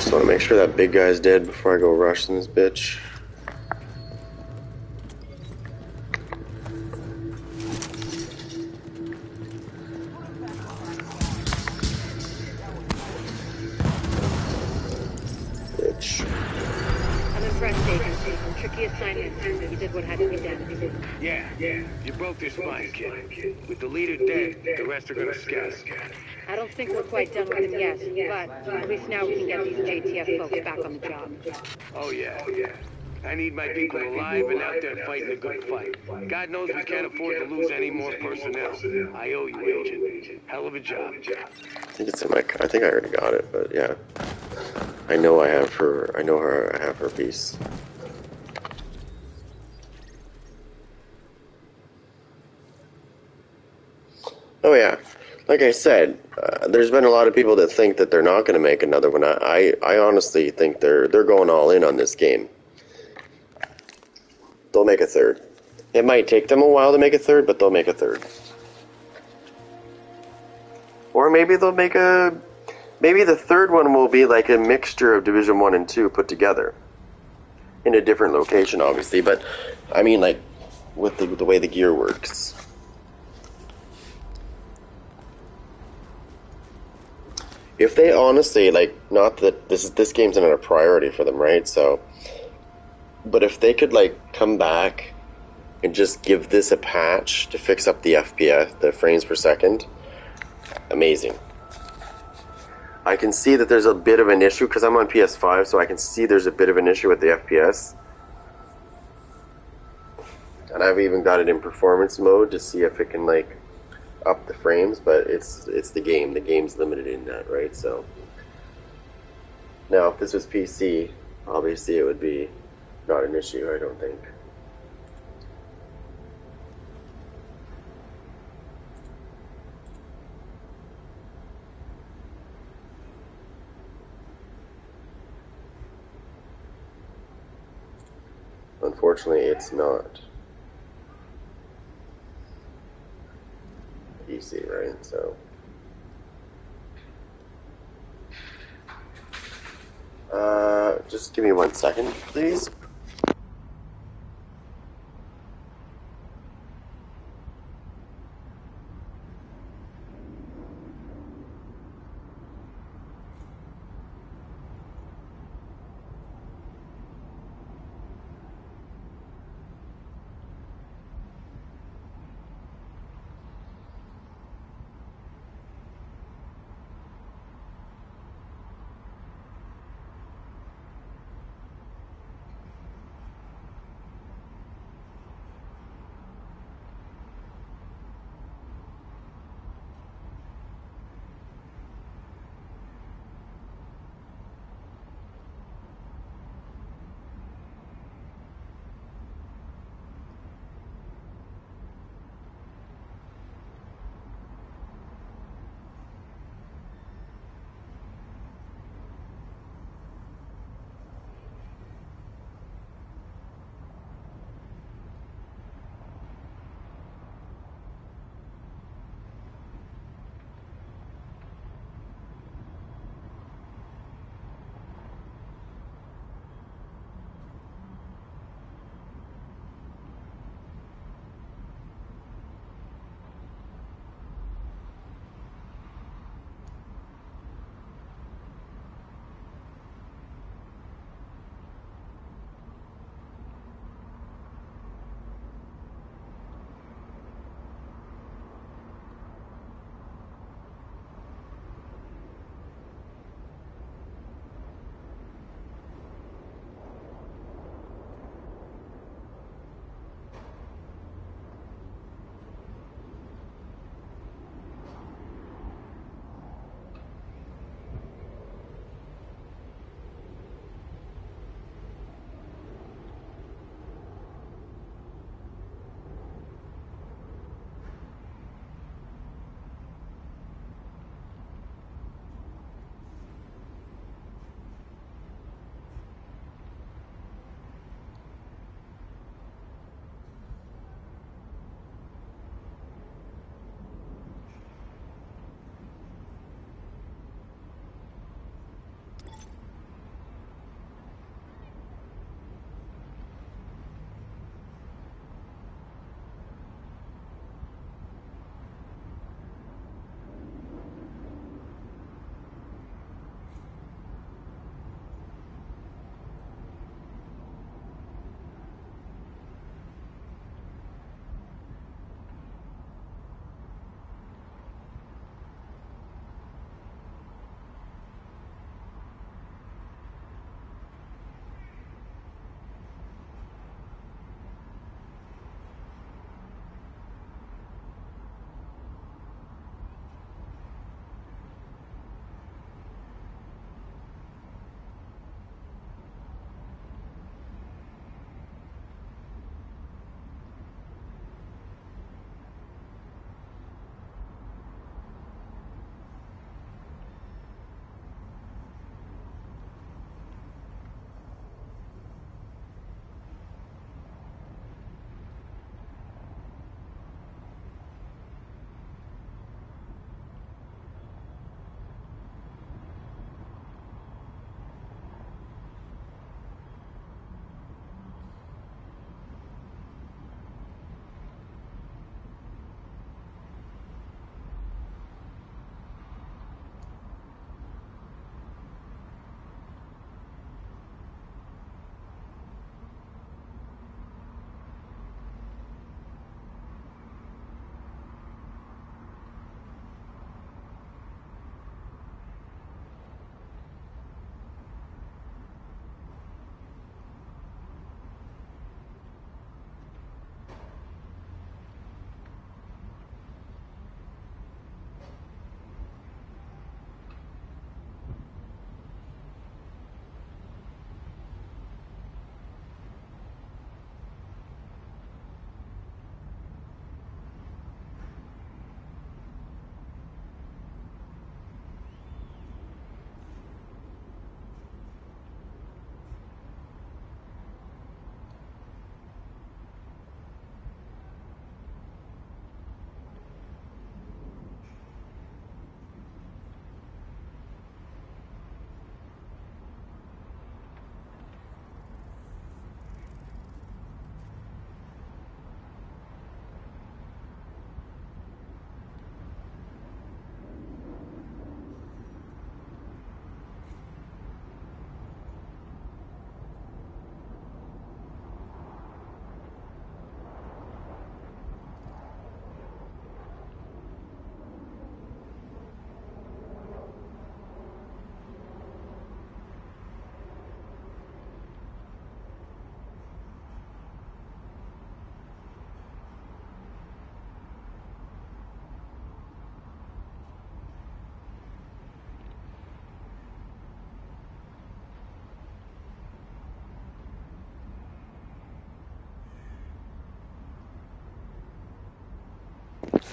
S1: just want to make sure that big guy's dead before I go rushing this bitch.
S5: I'm impressed, Agent. Tricky assignment. You did what had to be done.
S3: Yeah. You broke their spine, kid. With the leader dead, the rest are gonna scatter.
S5: I don't think we're quite done with him yet, but at least now we can get these JTF folks back on the job.
S3: Oh, yeah. I need my people alive and out there fighting a good fight. God knows we can't afford to lose any more personnel. I owe you, Agent. Hell of a job.
S1: I think it's in my. I think I already got it, but yeah. I know I have her. I know her. I have her piece. Oh yeah, like I said, there's been a lot of people that think that they're not going to make another one. I honestly think they're going all in on this game. They'll make a third. It might take them a while to make a third, but they'll make a third. Or maybe they'll make a. Maybe the third one will be like a mixture of Division 1 and 2 put together. In a different location, obviously, but I mean, like, with the way the gear works. If they honestly, like, not that this game's not a priority for them, right? So, but if they could, like, come back and just give this a patch to fix up the FPS, the frames per second, amazing. I can see that there's a bit of an issue, because I'm on PS5, so I can see there's a bit of an issue with the FPS. And I've even got it in performance mode to see if it can, like, up the frames, but it's the game. The game's limited in that, right? So, now, if this was PC, obviously it would be not an issue, I don't think. Unfortunately, it's not PC, right? So, just give me 1 second, please.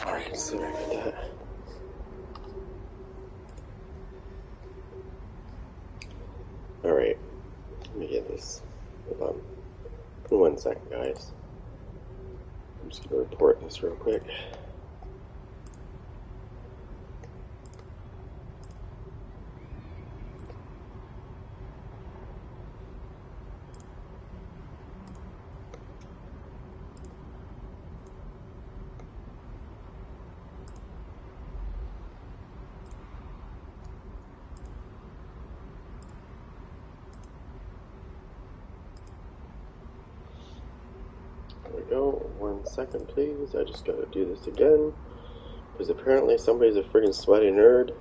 S1: Alright, so I got that. Alright, let me get this. Hold on. Give me 1 second, guys. I'm just gonna report this real quick. There we go. 1 second, please. I just gotta do this again. Because apparently somebody's a friggin' sweaty nerd.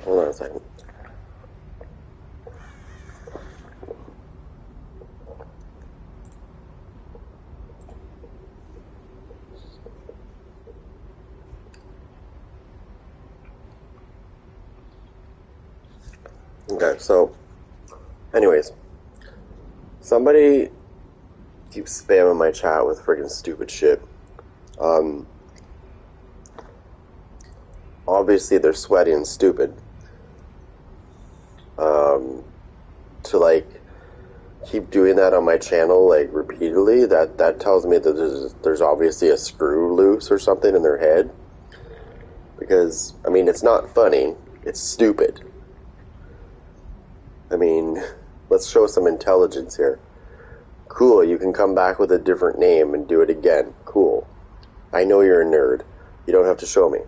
S1: Hold on a second. Okay, so, anyways, somebody keeps spamming my chat with friggin' stupid shit. Obviously they're sweaty and stupid. To like keep doing that on my channel like repeatedly, that tells me that there's obviously a screw loose or something in their head. Because I mean, it's not funny, it's stupid. I mean, let's show some intelligence here. Cool, you can come back with a different name and do it again. Cool. I know you're a nerd. You don't have to show me.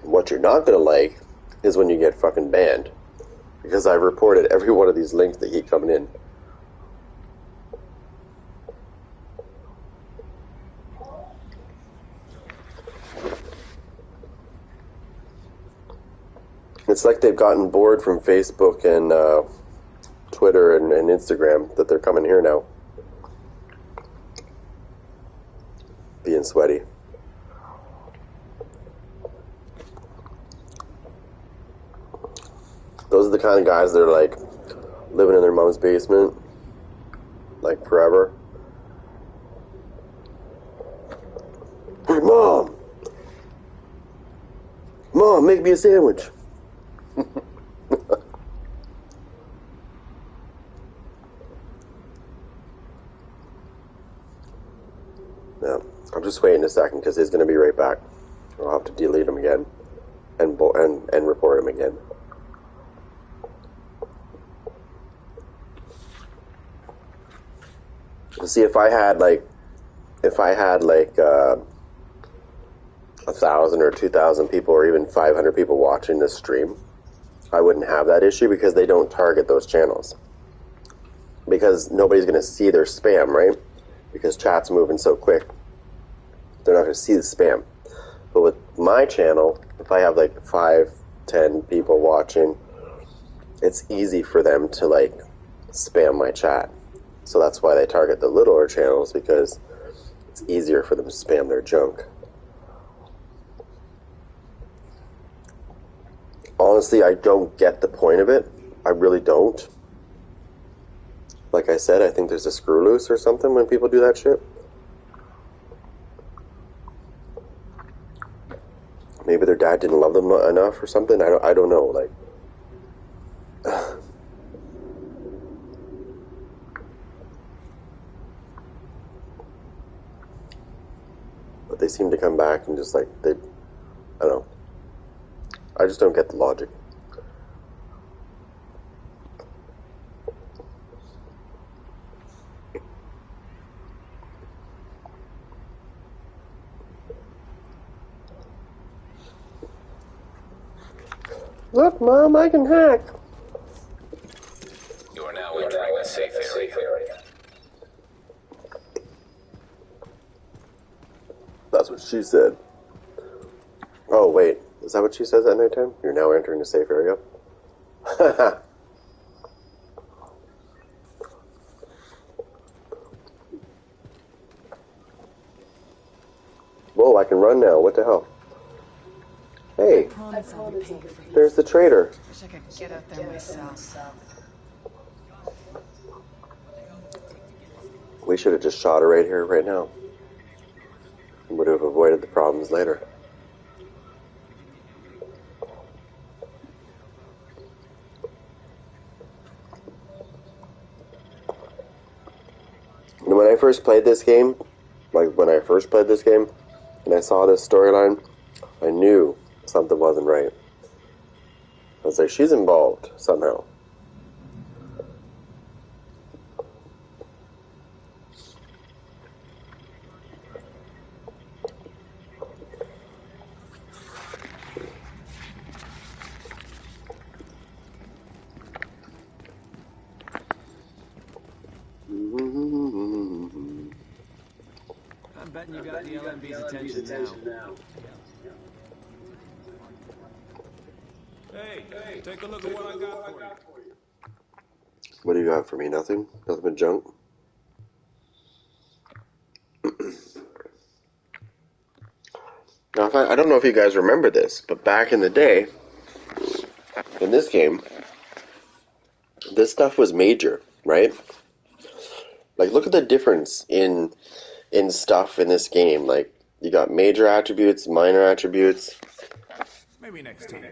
S1: What you're not gonna like is when you get fucking banned. Because I've reported every one of these links that keep coming in. It's like they've gotten bored from Facebook and Twitter and Instagram that they're coming here now. Being sweaty. Those are the kind of guys that are like living in their mom's basement like forever. Hey, Mom! Mom, make me a sandwich. Yeah, I'm just waiting a second because he's going to be right back. I'll have to delete him again and report him again. See, if I had like 1,000 or 2,000 people or even 500 people watching this stream, I wouldn't have that issue because they don't target those channels. Because nobody's going to see their spam, right? Because chat's moving so quick. They're not going to see the spam. But with my channel, if I have like 5, 10 people watching, it's easy for them to like spam my chat. So that's why they target the littler channels, because it's easier for them to spam their junk. Honestly, I don't get the point of it. I really don't. Like I said, I think there's a screw loose or something when people do that shit. Maybe their dad didn't love them enough or something. I don't know. Like, but they seem to come back and just like I don't know. I just don't get the logic. Look, Mom, I can hack.
S2: You are now entering a safe area.
S1: That's what she said. Oh, wait. Is that what she says at nighttime? You're now entering a safe area. Whoa, I can run now. What the hell? Hey, there's the traitor.
S11: Wish I could get out there myself.
S1: We should have just shot her right here, right now. Would have avoided the problems later. And when I first played this game, and I saw this storyline, I knew something wasn't right. I was like, she's involved somehow.
S8: I'm betting you got the LMB's attention now.
S7: Hey, take a look at what I got for you.
S1: What do you got for me? Nothing? Nothing but junk? Now, I don't know if you guys remember this, but back in the day, in this game, this stuff was major, right? Like, look at the difference in stuff in this game. Like, you got major attributes, minor attributes.
S7: Maybe next time.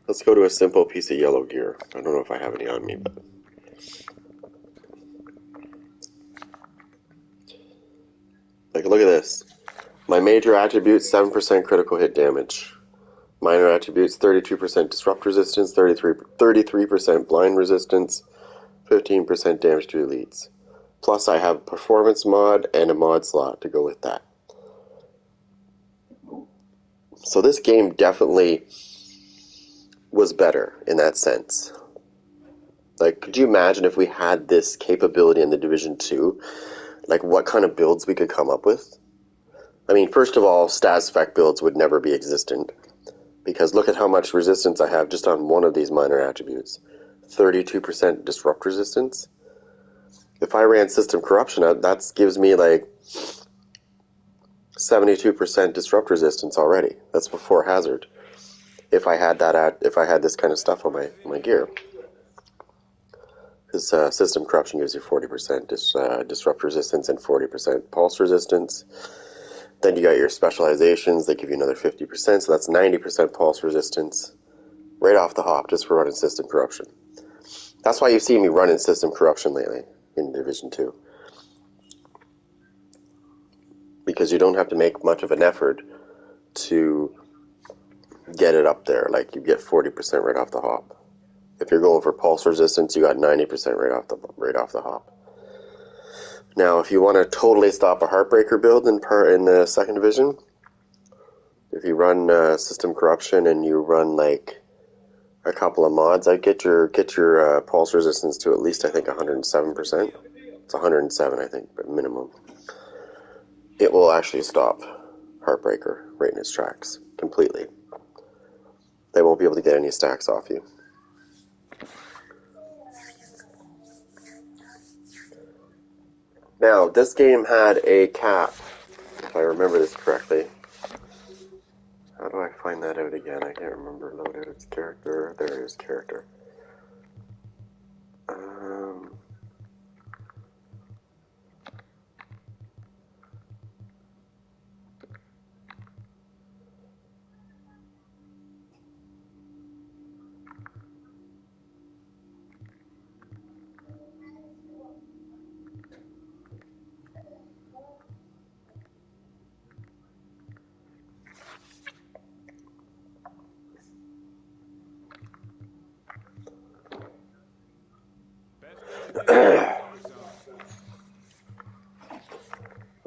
S1: Let's go to a simple piece of yellow gear. I don't know if I have any on me, but... Like, look at this. My major attributes, 7% critical hit damage. Minor attributes, 32% disrupt resistance, 33% blind resistance, 15% damage to elites. Plus, I have a performance mod and a mod slot to go with that. So this game definitely was better in that sense. Like, could you imagine if we had this capability in the Division 2? Like, what kind of builds we could come up with? I mean, first of all, stat spec builds would never be existent. Because look at how much resistance I have just on one of these minor attributes. 32% disrupt resistance. If I ran system corruption, that gives me like 72% disrupt resistance already. That's before hazard. If I had this kind of stuff on my gear. Because system corruption gives you 40% disrupt resistance and 40% pulse resistance. Then you got your specializations, they give you another 50%, so that's 90% pulse resistance. Right off the hop, just for running system corruption. That's why you've seen me running system corruption lately in Division 2. Because you don't have to make much of an effort to get it up there. Like, you get 40% right off the hop. If you're going for pulse resistance, you got 90% right off the hop. Now, if you want to totally stop a Heartbreaker build in the second division, if you run system corruption and you run like a couple of mods, I'd get your pulse resistance to at least, I think, 107%. It's 107, I think, but minimum. It will actually stop Heartbreaker right in its tracks completely. They won't be able to get any stacks off you. Now, this game had a cap, if I remember this correctly. How do I find that out again? I can't remember. Load out its character. There it is, character.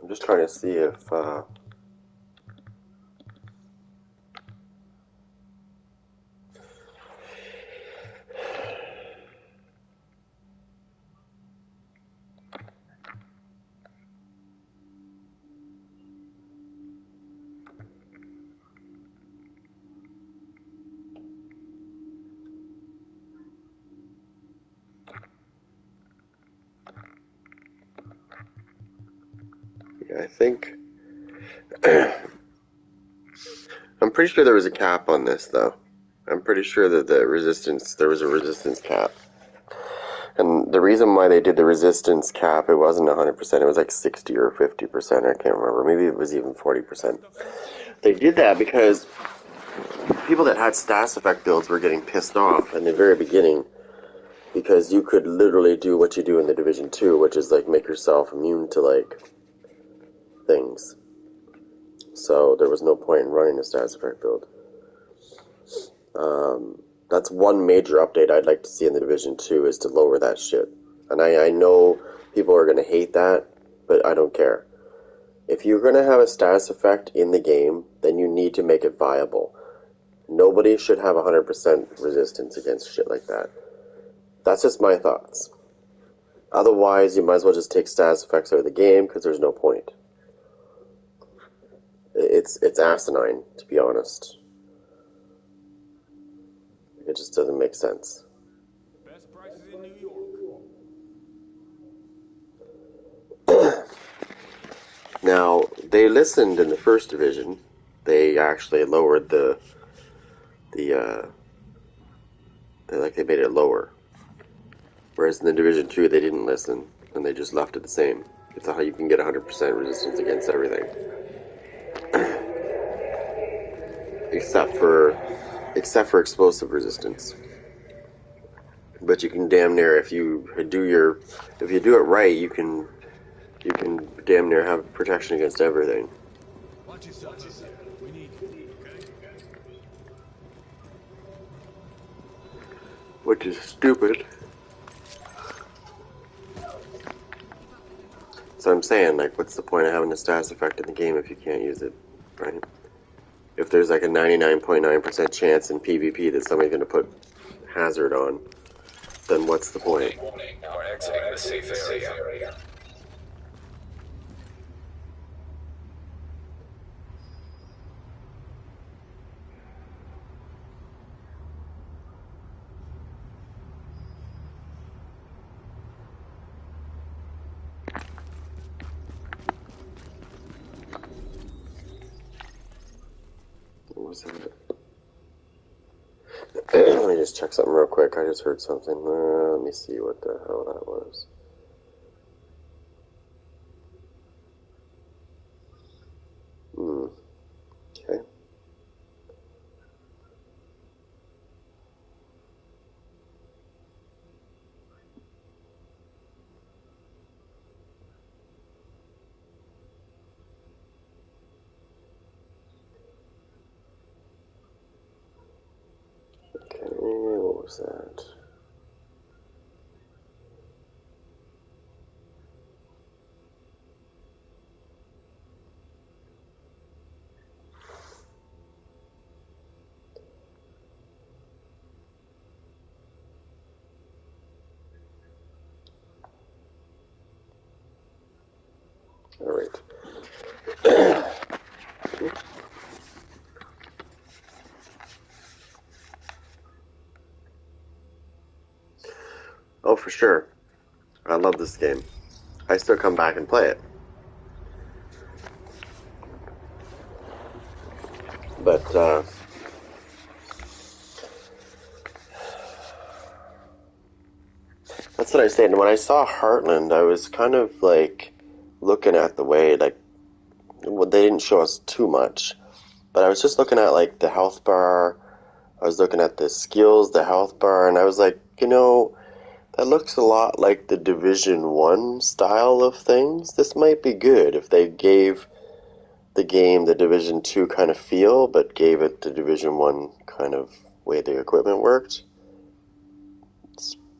S1: I'm just trying to see if... think I'm pretty sure there was a cap on this, though. I'm pretty sure that there was a resistance cap. And the reason why they did the resistance cap, it wasn't 100%, it was like 60 or 50%, I can't remember. Maybe it was even 40%. They did that because people that had status effect builds were getting pissed off in the very beginning, because you could literally do what you do in the Division 2, which is like make yourself immune to like things. So there was no point in running a status effect build. That's one major update I'd like to see in the Division 2, is to lower that shit. And I know people are going to hate that, but I don't care. If you're going to have a status effect in the game, then you need to make it viable. Nobody should have 100% resistance against shit like that. That's just my thoughts. Otherwise, you might as well just take status effects out of the game, because there's no point. It's asinine, to be honest. It just doesn't make sense.
S7: Best prices in New York.
S1: Now, they listened in the first division. They actually lowered they made it lower. Whereas in the Division 2, they didn't listen, and they just left it the same. It's how you can get 100% resistance against everything. Except for explosive resistance. But you can damn near, if you do it right, you can damn near have protection against everything.
S7: Watch yourself out there. We need you, okay?
S1: Which is stupid. So I'm saying, like, what's the point of having a status effect in the game if you can't use it, right? If there's like a 99.9% chance in PvP that somebody's going to put hazard on, then what's the point?
S2: We're exiting the safe area.
S1: What was that? Let me just check something real quick. I just heard something. Let me see what the hell that was. Okay. Okay, what was that? All right. Oh, for sure. I love this game. I still come back and play it. But, that's what I said. And when I saw Heartland, I was kind of, like, looking at the way, like, well, they didn't show us too much. But I was just looking at, like, the health bar. I was looking at the skills, the health bar, and I was like, you know, that looks a lot like the Division 1 style of things. This might be good if they gave the game the Division 2 kind of feel, but gave it the Division 1 kind of way the equipment worked.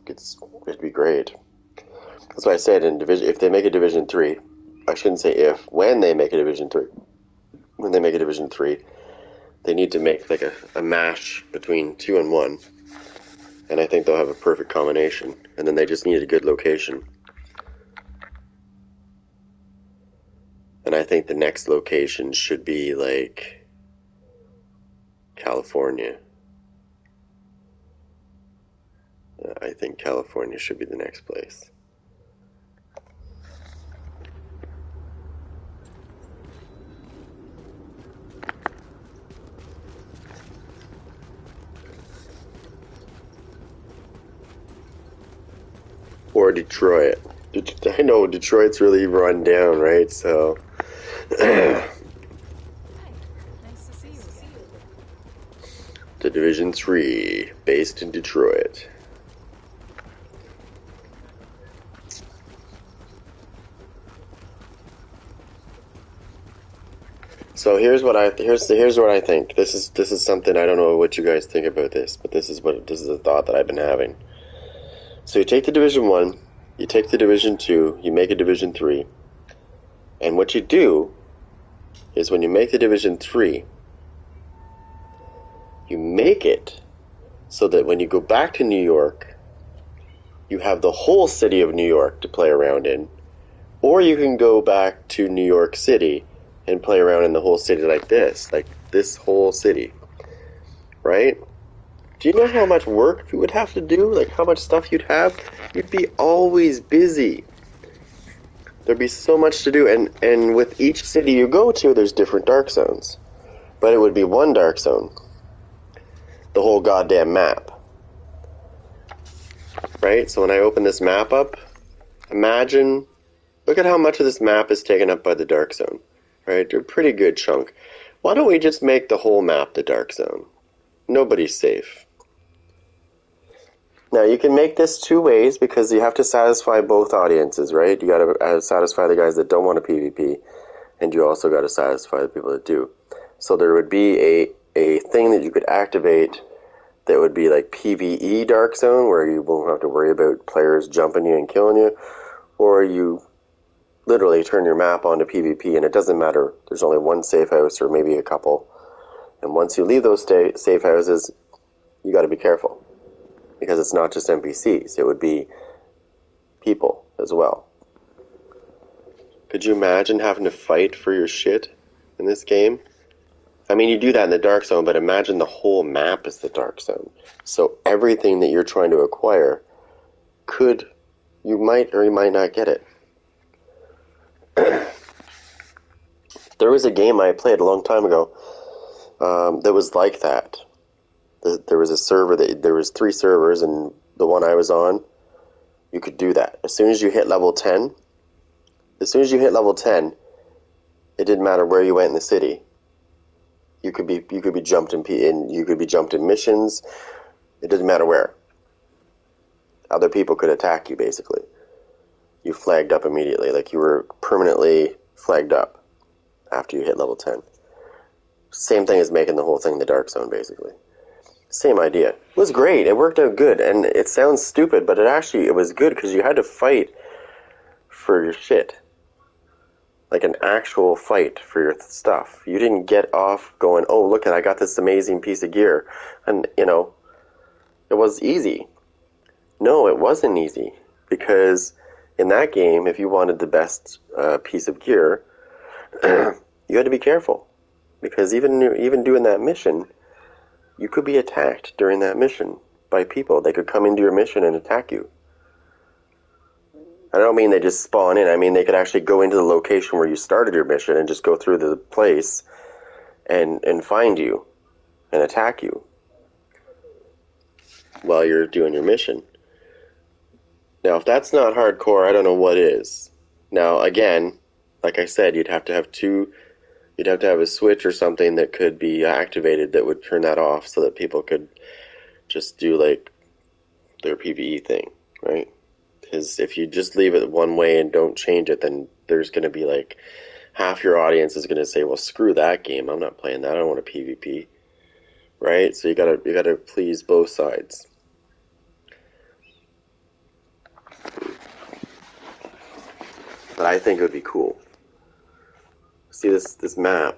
S1: It'd be great. That's why I said if they make a Division 3, I shouldn't say if, when they make a Division 3. When they make a Division 3, they need to make like a mash between 2 and 1. And I think they'll have a perfect combination. And then they just need a good location. And I think the next location should be like California. I think California should be the next place. Or Detroit. I know Detroit's really run down, right? So
S11: Nice to see you again.
S1: The Division 3, based in Detroit. So here's what I think. This is something, I don't know what you guys think about this, but this is a thought that I've been having. So you take the Division 1, you take the Division 2, you make a Division 3, and what you do is when you make the Division 3, you make it so that when you go back to New York, you have the whole city of New York to play around in, or you can go back to New York City and play around in the whole city like this whole city, right? Do you know how much work you would have to do? Like how much stuff you'd have? You'd be always busy. There'd be so much to do, and with each city you go to, there's different dark zones. But it would be one dark zone. The whole goddamn map. Right? So when I open this map up, imagine, look at how much of this map is taken up by the dark zone. Right? A pretty good chunk. Why don't we just make the whole map the dark zone? Nobody's safe. Now you can make this two ways because you have to satisfy both audiences, right? You gotta satisfy the guys that don't want to PvP, and you also gotta satisfy the people that do. So there would be a thing that you could activate that would be like PvE Dark Zone, where you won't have to worry about players jumping you and killing you, or you literally turn your map onto PvP, and it doesn't matter. There's only one safe house, or maybe a couple. And once you leave those safe houses, you got to be careful. Because it's not just NPCs, it would be people as well. Could you imagine having to fight for your shit in this game? I mean, you do that in the Dark Zone, but imagine the whole map is the Dark Zone. So everything that you're trying to acquire you might or you might not get it. There was a game I played a long time ago that was like that. There was a server there was 3 servers, and the one I was on, you could do that. As soon as you hit level 10, it didn't matter where you went in the city. You could be jumped in missions. It didn't matter where. Other people could attack you basically. You flagged up immediately, like you were permanently flagged up after you hit level 10. Same thing as making the whole thing the Dark Zone basically. Same idea. It was great. It worked out good, and it sounds stupid, but it was good because you had to fight for your shit. Like an actual fight for your stuff. You didn't get off going, oh, look, I got this amazing piece of gear. And, it was easy. No, it wasn't easy. Because in that game, if you wanted the best piece of gear, you had to be careful. Because even doing that mission, you could be attacked during that mission by people. They could come into your mission and attack you. I don't mean they just spawn in. I mean they could actually go into the location where you started your mission and just go through the place and find you and attack you while you're doing your mission. Now, if that's not hardcore, I don't know what is. Now, again, like I said, you'd have to have a switch or something that could be activated that would turn that off so that people could just do like their PvE thing, right? Because if you just leave it one way and don't change it, then there's going to be like half your audience is going to say, well, screw that game. I'm not playing that. I don't want a PvP. Right? So you gotta please both sides. But I think it would be cool. See this map.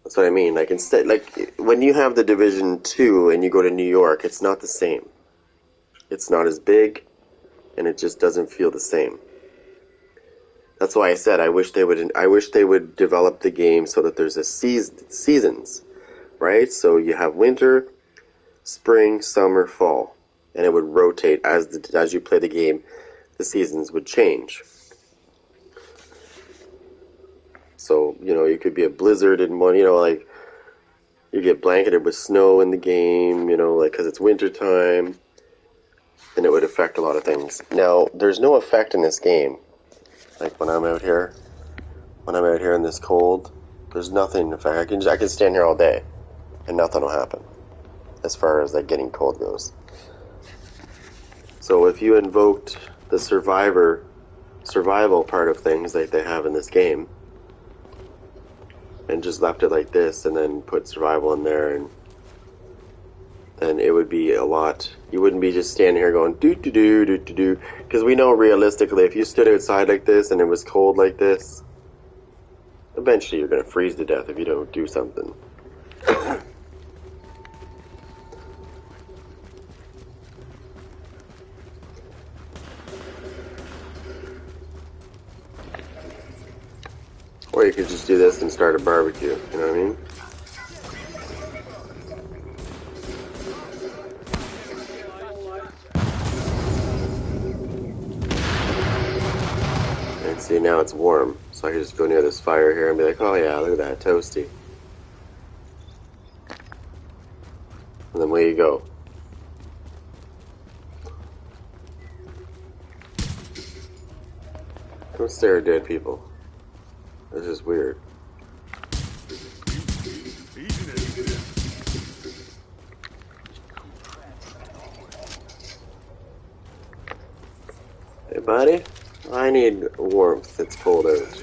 S1: That's what I mean. Like instead, like when you have the Division 2 and you go to New York, it's not the same. It's not as big, and it just doesn't feel the same. That's why I said I wish they would develop the game so that there's seasons, right? So you have winter, spring, summer, fall, and it would rotate as you play the game. The seasons would change. So you could be a blizzard in one. Like you get blanketed with snow in the game. Like because it's winter time. and it would affect a lot of things. Now, there's no effect in this game. Like when I'm out here in this cold, there's nothing in effect. I can stand here all day, and nothing will happen as far as like getting cold goes. So if you invoked the survival part of things like they have in this game, and just left it like this, and then put survival in there, and then it would be a lot. You wouldn't be just standing here going do do do do do do, because we know realistically, if you stood outside like this and it was cold like this, eventually you're gonna freeze to death if you don't do something. Or you could just do this and start a barbecue, you know what I mean? And see, now it's warm, so I can just go near this fire here and be like, oh yeah, look at that, toasty. And then away you go. Don't stare at dead people. This is weird. Hey buddy, I need warmth, it's cold out.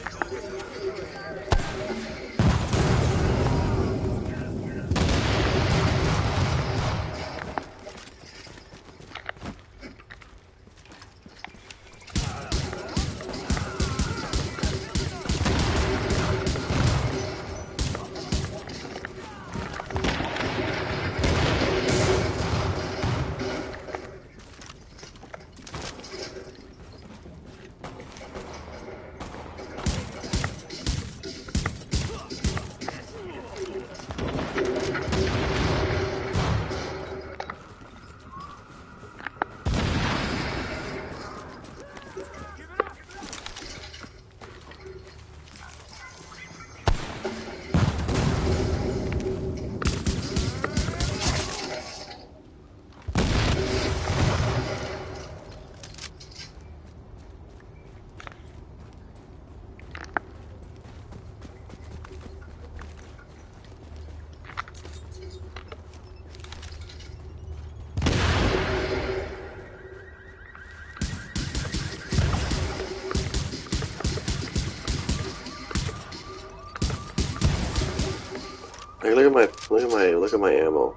S1: Hey, look at my ammo.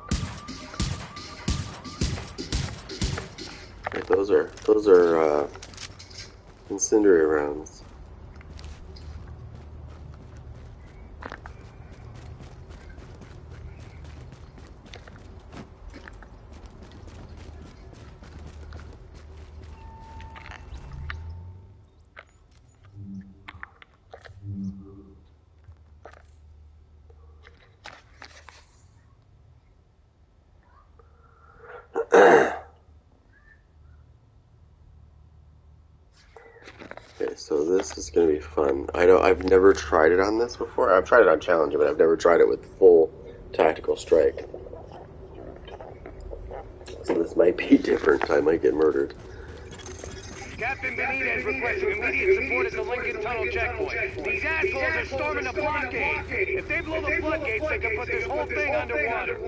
S1: Like those are incendiary rounds. Okay, so this is gonna be fun. I've never tried it on this before. I've tried it on Challenger, but I've never tried it with full tactical strike. So this might be different. I might get murdered.
S3: Captain Benitez requesting immediate support at the Lincoln Tunnel checkpoint. These assholes are storming the blockade. If they blow the floodgates, they can put this whole thing underwater.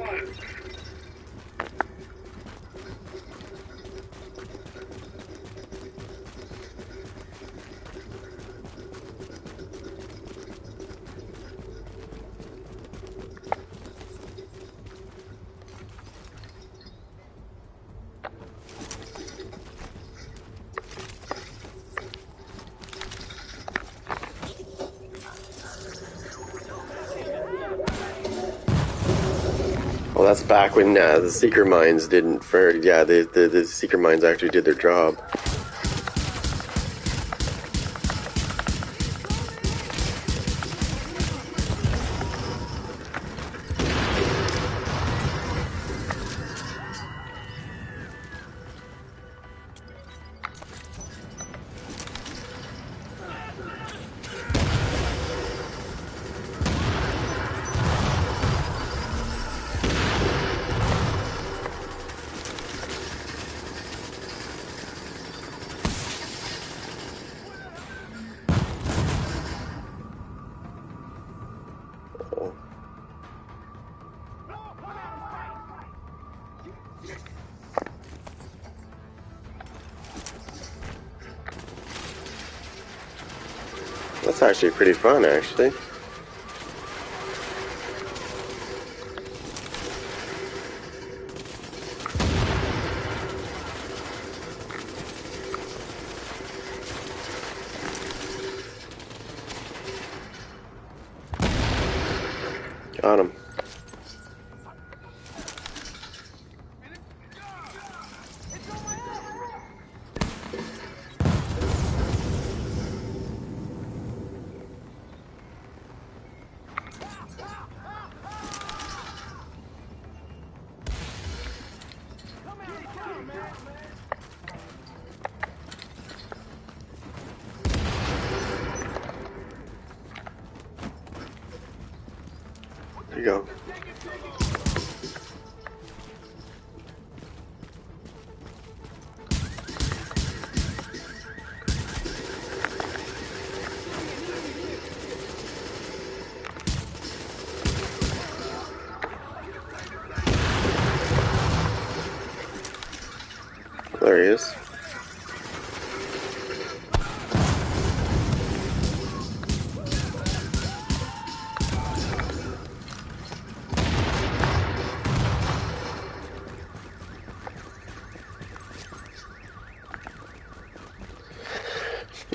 S1: Well, that's back when the Seeker Mines didn't. The Seeker Mines actually did their job. That's actually pretty fun, actually. Got him. There you go. There he is.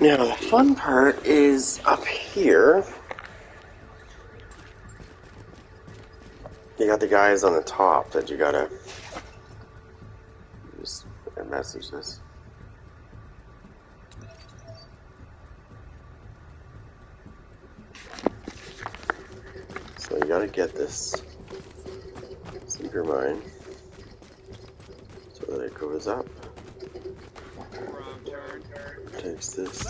S1: Now, the fun part is up here. You got the guys on the top that you gotta just message this. So you gotta get this secret mine so that it goes up. Takes this.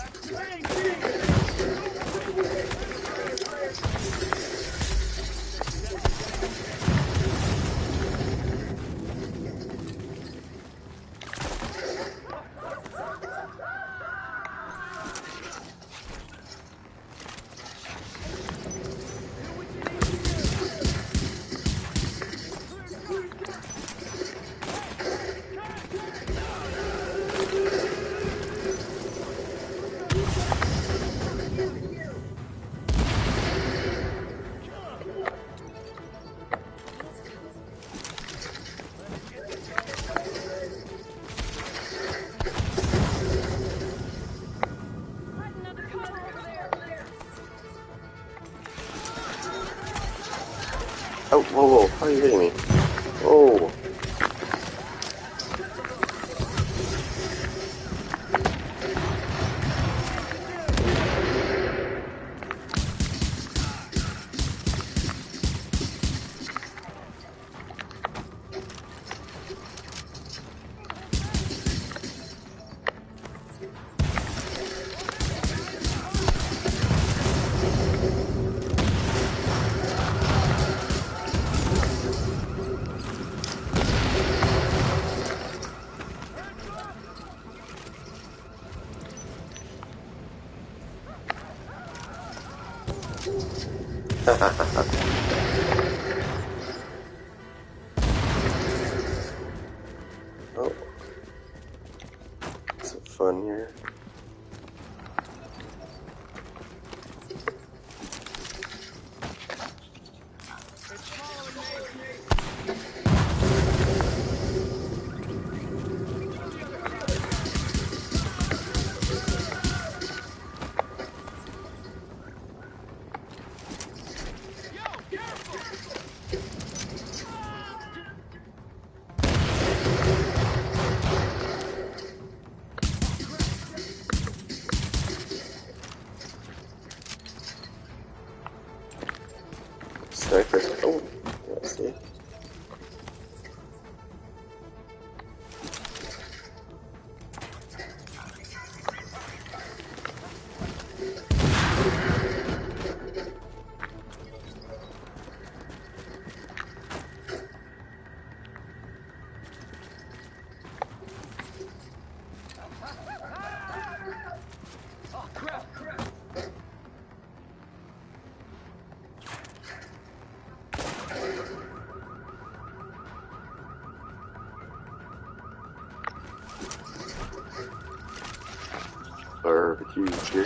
S1: Oh, whoa, whoa, how are you hitting me? Oh. Oh. Some fun here. Sniper. Oh, let's see. Barbecue chicken.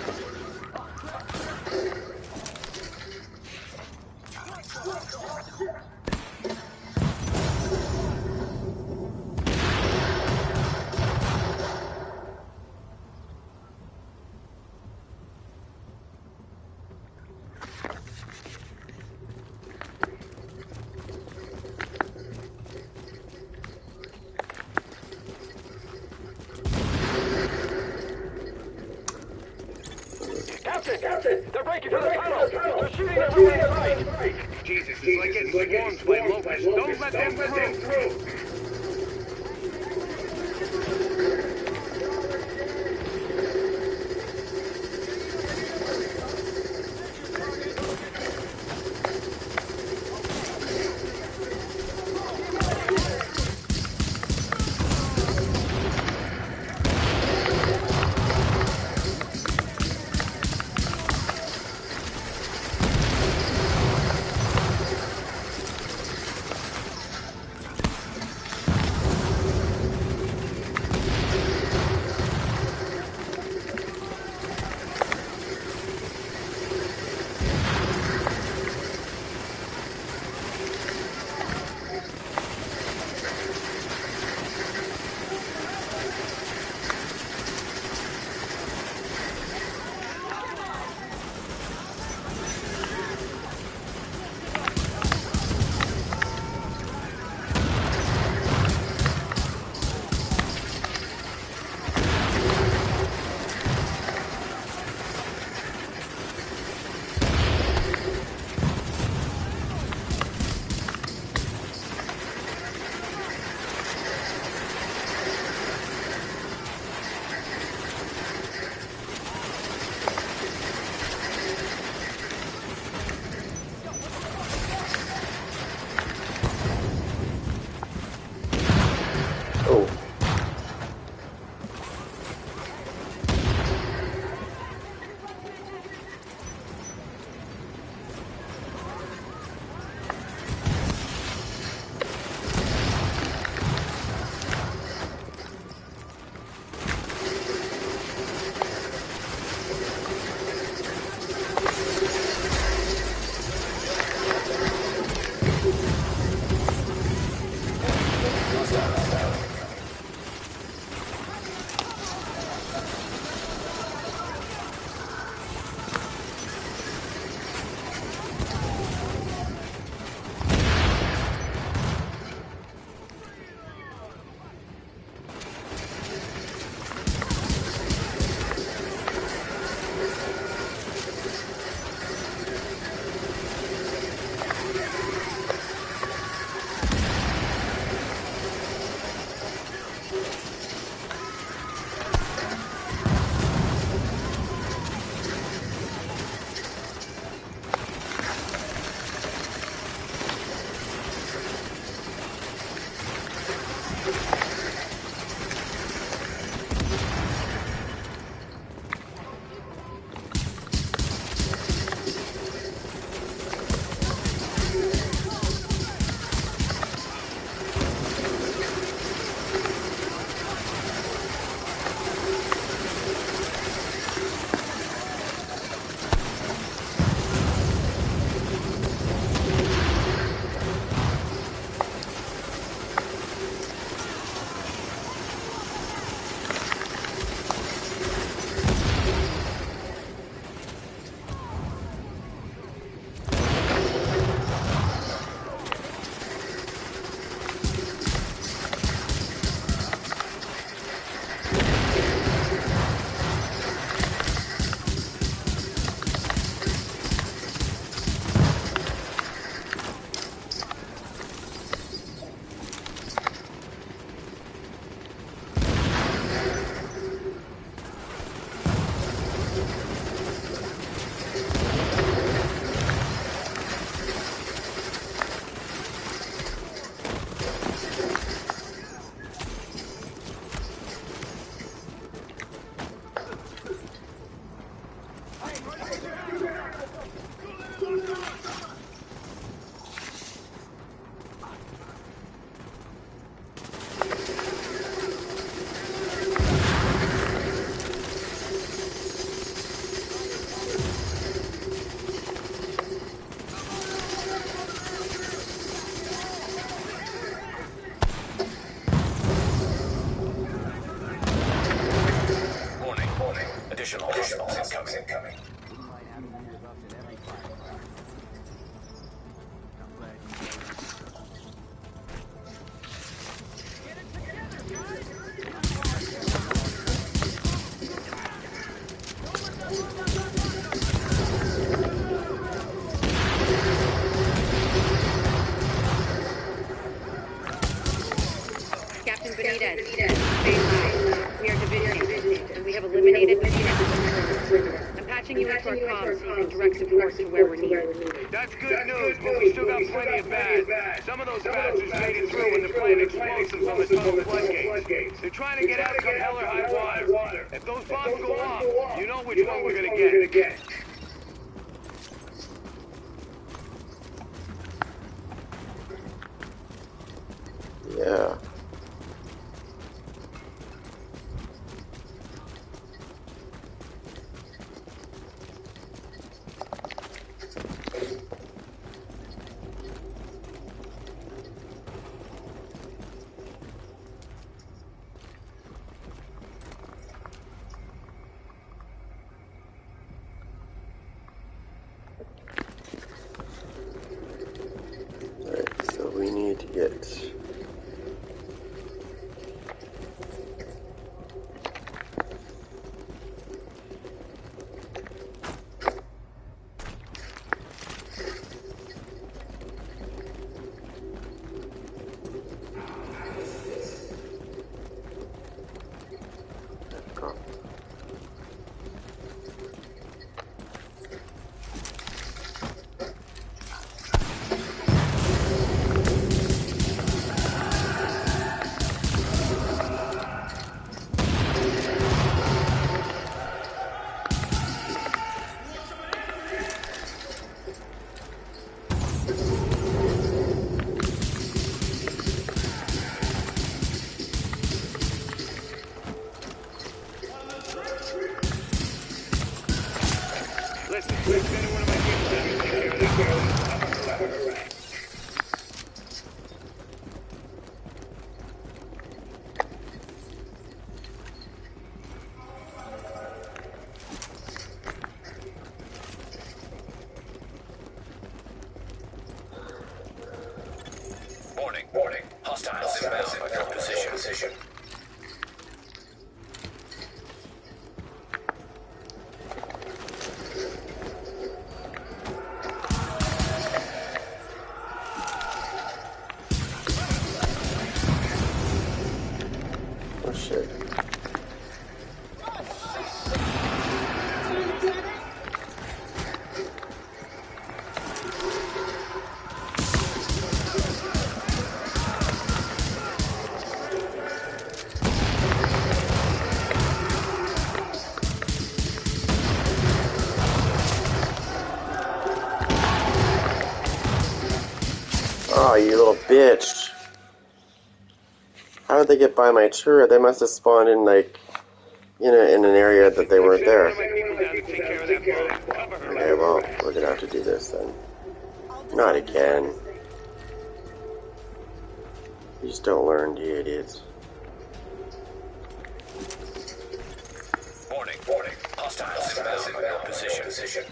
S3: Captain! They're breaking through the tunnel! They're shooting everywhere right! Jesus, it's like getting swarmed by locusts. Don't let them through!
S2: Additional hostiles incoming.
S5: Captain Benitez, PS5. We are divisioning, and we have eliminated the perimeter. I'm patching you into our comms so you can direct support to where we're needed.
S3: That's good news, but we still got plenty of bad. Some of those bastards made it through when the plant explosives on the tunnel floodgates. They're trying to get out come hell or high water. If those bombs go off, you know which one we're gonna get.
S1: Yeah. Alright, so we need to get...
S2: Warning. Hostiles inbound on your position.
S1: Oh shit. Oh, you little bitch. How did they get by my turret? They must have spawned in, like, in an area that they weren't there. Okay, well, we're gonna have to do this then. Not again. You just don't learn, you idiots.
S2: Warning. Hostiles inbound on your position.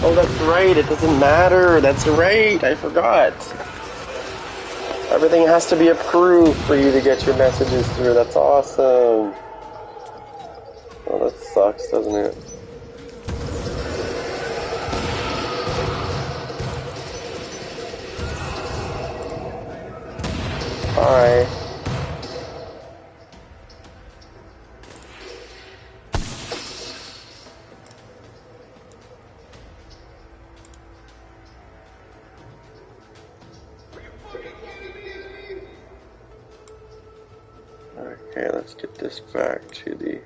S1: Oh, that's right, it doesn't matter. That's right, I forgot. Everything has to be approved for you to get your messages through. That's awesome. Oh, that sucks, doesn't it? Alright. Okay, let's get this back to the...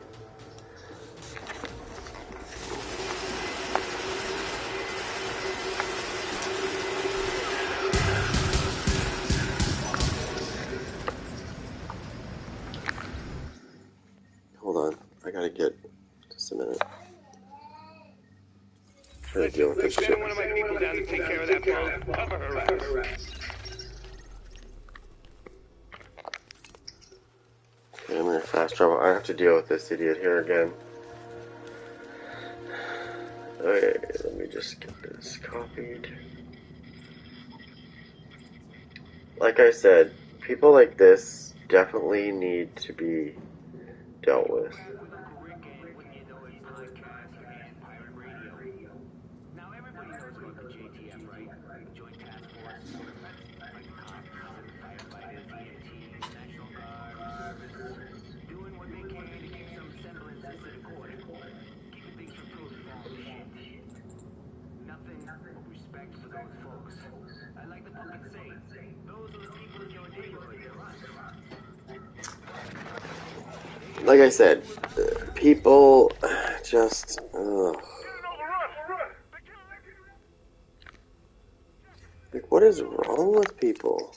S1: Hold on, I gotta get Just a minute. Trying to deal with this shit.
S3: Send one of my people down to take care of that boat. Cover her ass.
S1: Okay, I'm in fast trouble. I have to deal with this idiot here again. Okay, let me just get this copied. Like I said, people like this definitely need to be dealt with.
S3: Now everybody knows about the JTF, right? Joint Task Force. Like cops and firefighters, EMTs, National Guard, reservists, doing what they can to keep some semblance of city order. Keeping things from totally falling to shit. Nothing but respect for those folks. I like the fucking saying. Those are the people in your neighborhood, they're us.
S1: Like I said, people just... Like, what is wrong with people?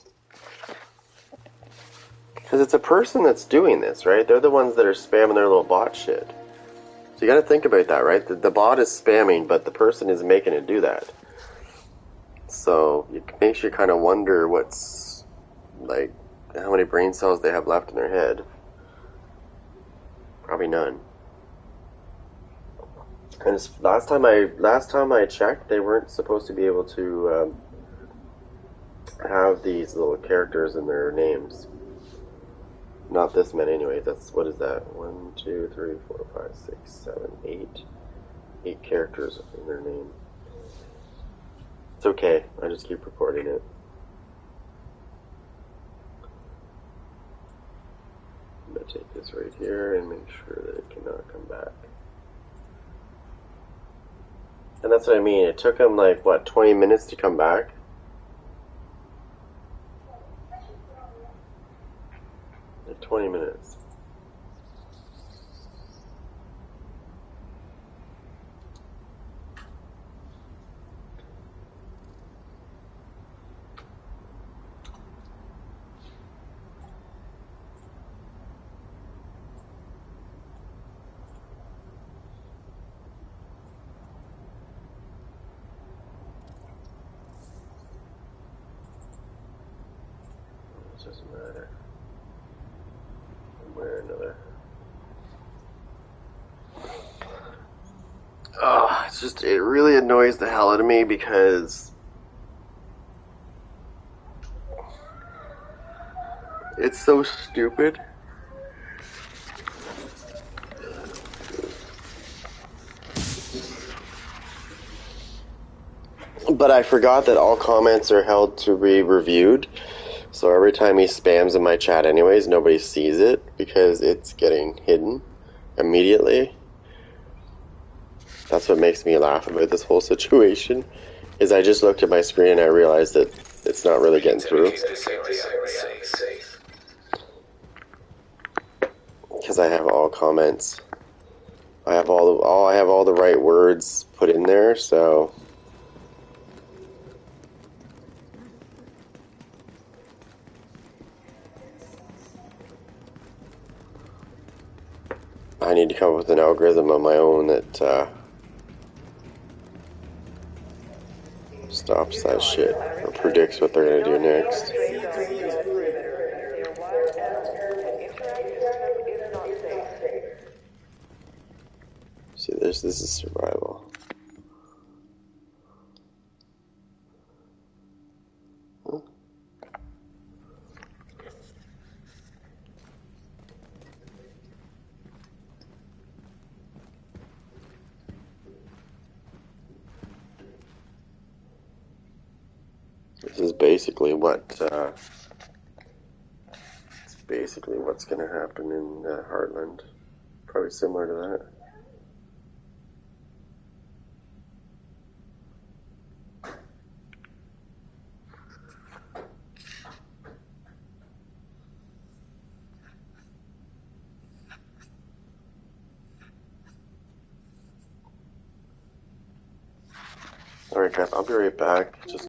S1: Because it's a person that's doing this, right? They're the ones that are spamming their little bot shit. So you gotta think about that, right? The bot is spamming, but the person is making it do that. So it makes you kind of wonder what's, like, how many brain cells they have left in their head. Probably none. And last time I checked, they weren't supposed to be able to have these little characters in their names. Not this many, anyway. That's, what is that? 1, 2, 3, 4, 5, 6, 7, 8. 8 characters in their name. It's okay. I just keep recording it. I'm gonna take this right here and make sure that it cannot come back. And that's what I mean. It took them like, what, 20 minutes to come back? Like 20 minutes. It doesn't matter. One way or another. Oh, it's just, it really annoys the hell out of me because it's so stupid. But I forgot that all comments are held to be reviewed. So every time he spams in my chat anyways, nobody sees it because it's getting hidden immediately. That's what makes me laugh about this whole situation, is I just looked at my screen and I realized that it's not really getting through. Because I have all comments. I have all the right words put in there, so I need to come up with an algorithm on my own that stops that shit or predicts what they're gonna do next. See, this is survival. Huh? This is basically what's going to happen in Heartland. Probably similar to that. Alright guys, I'll be right back. Just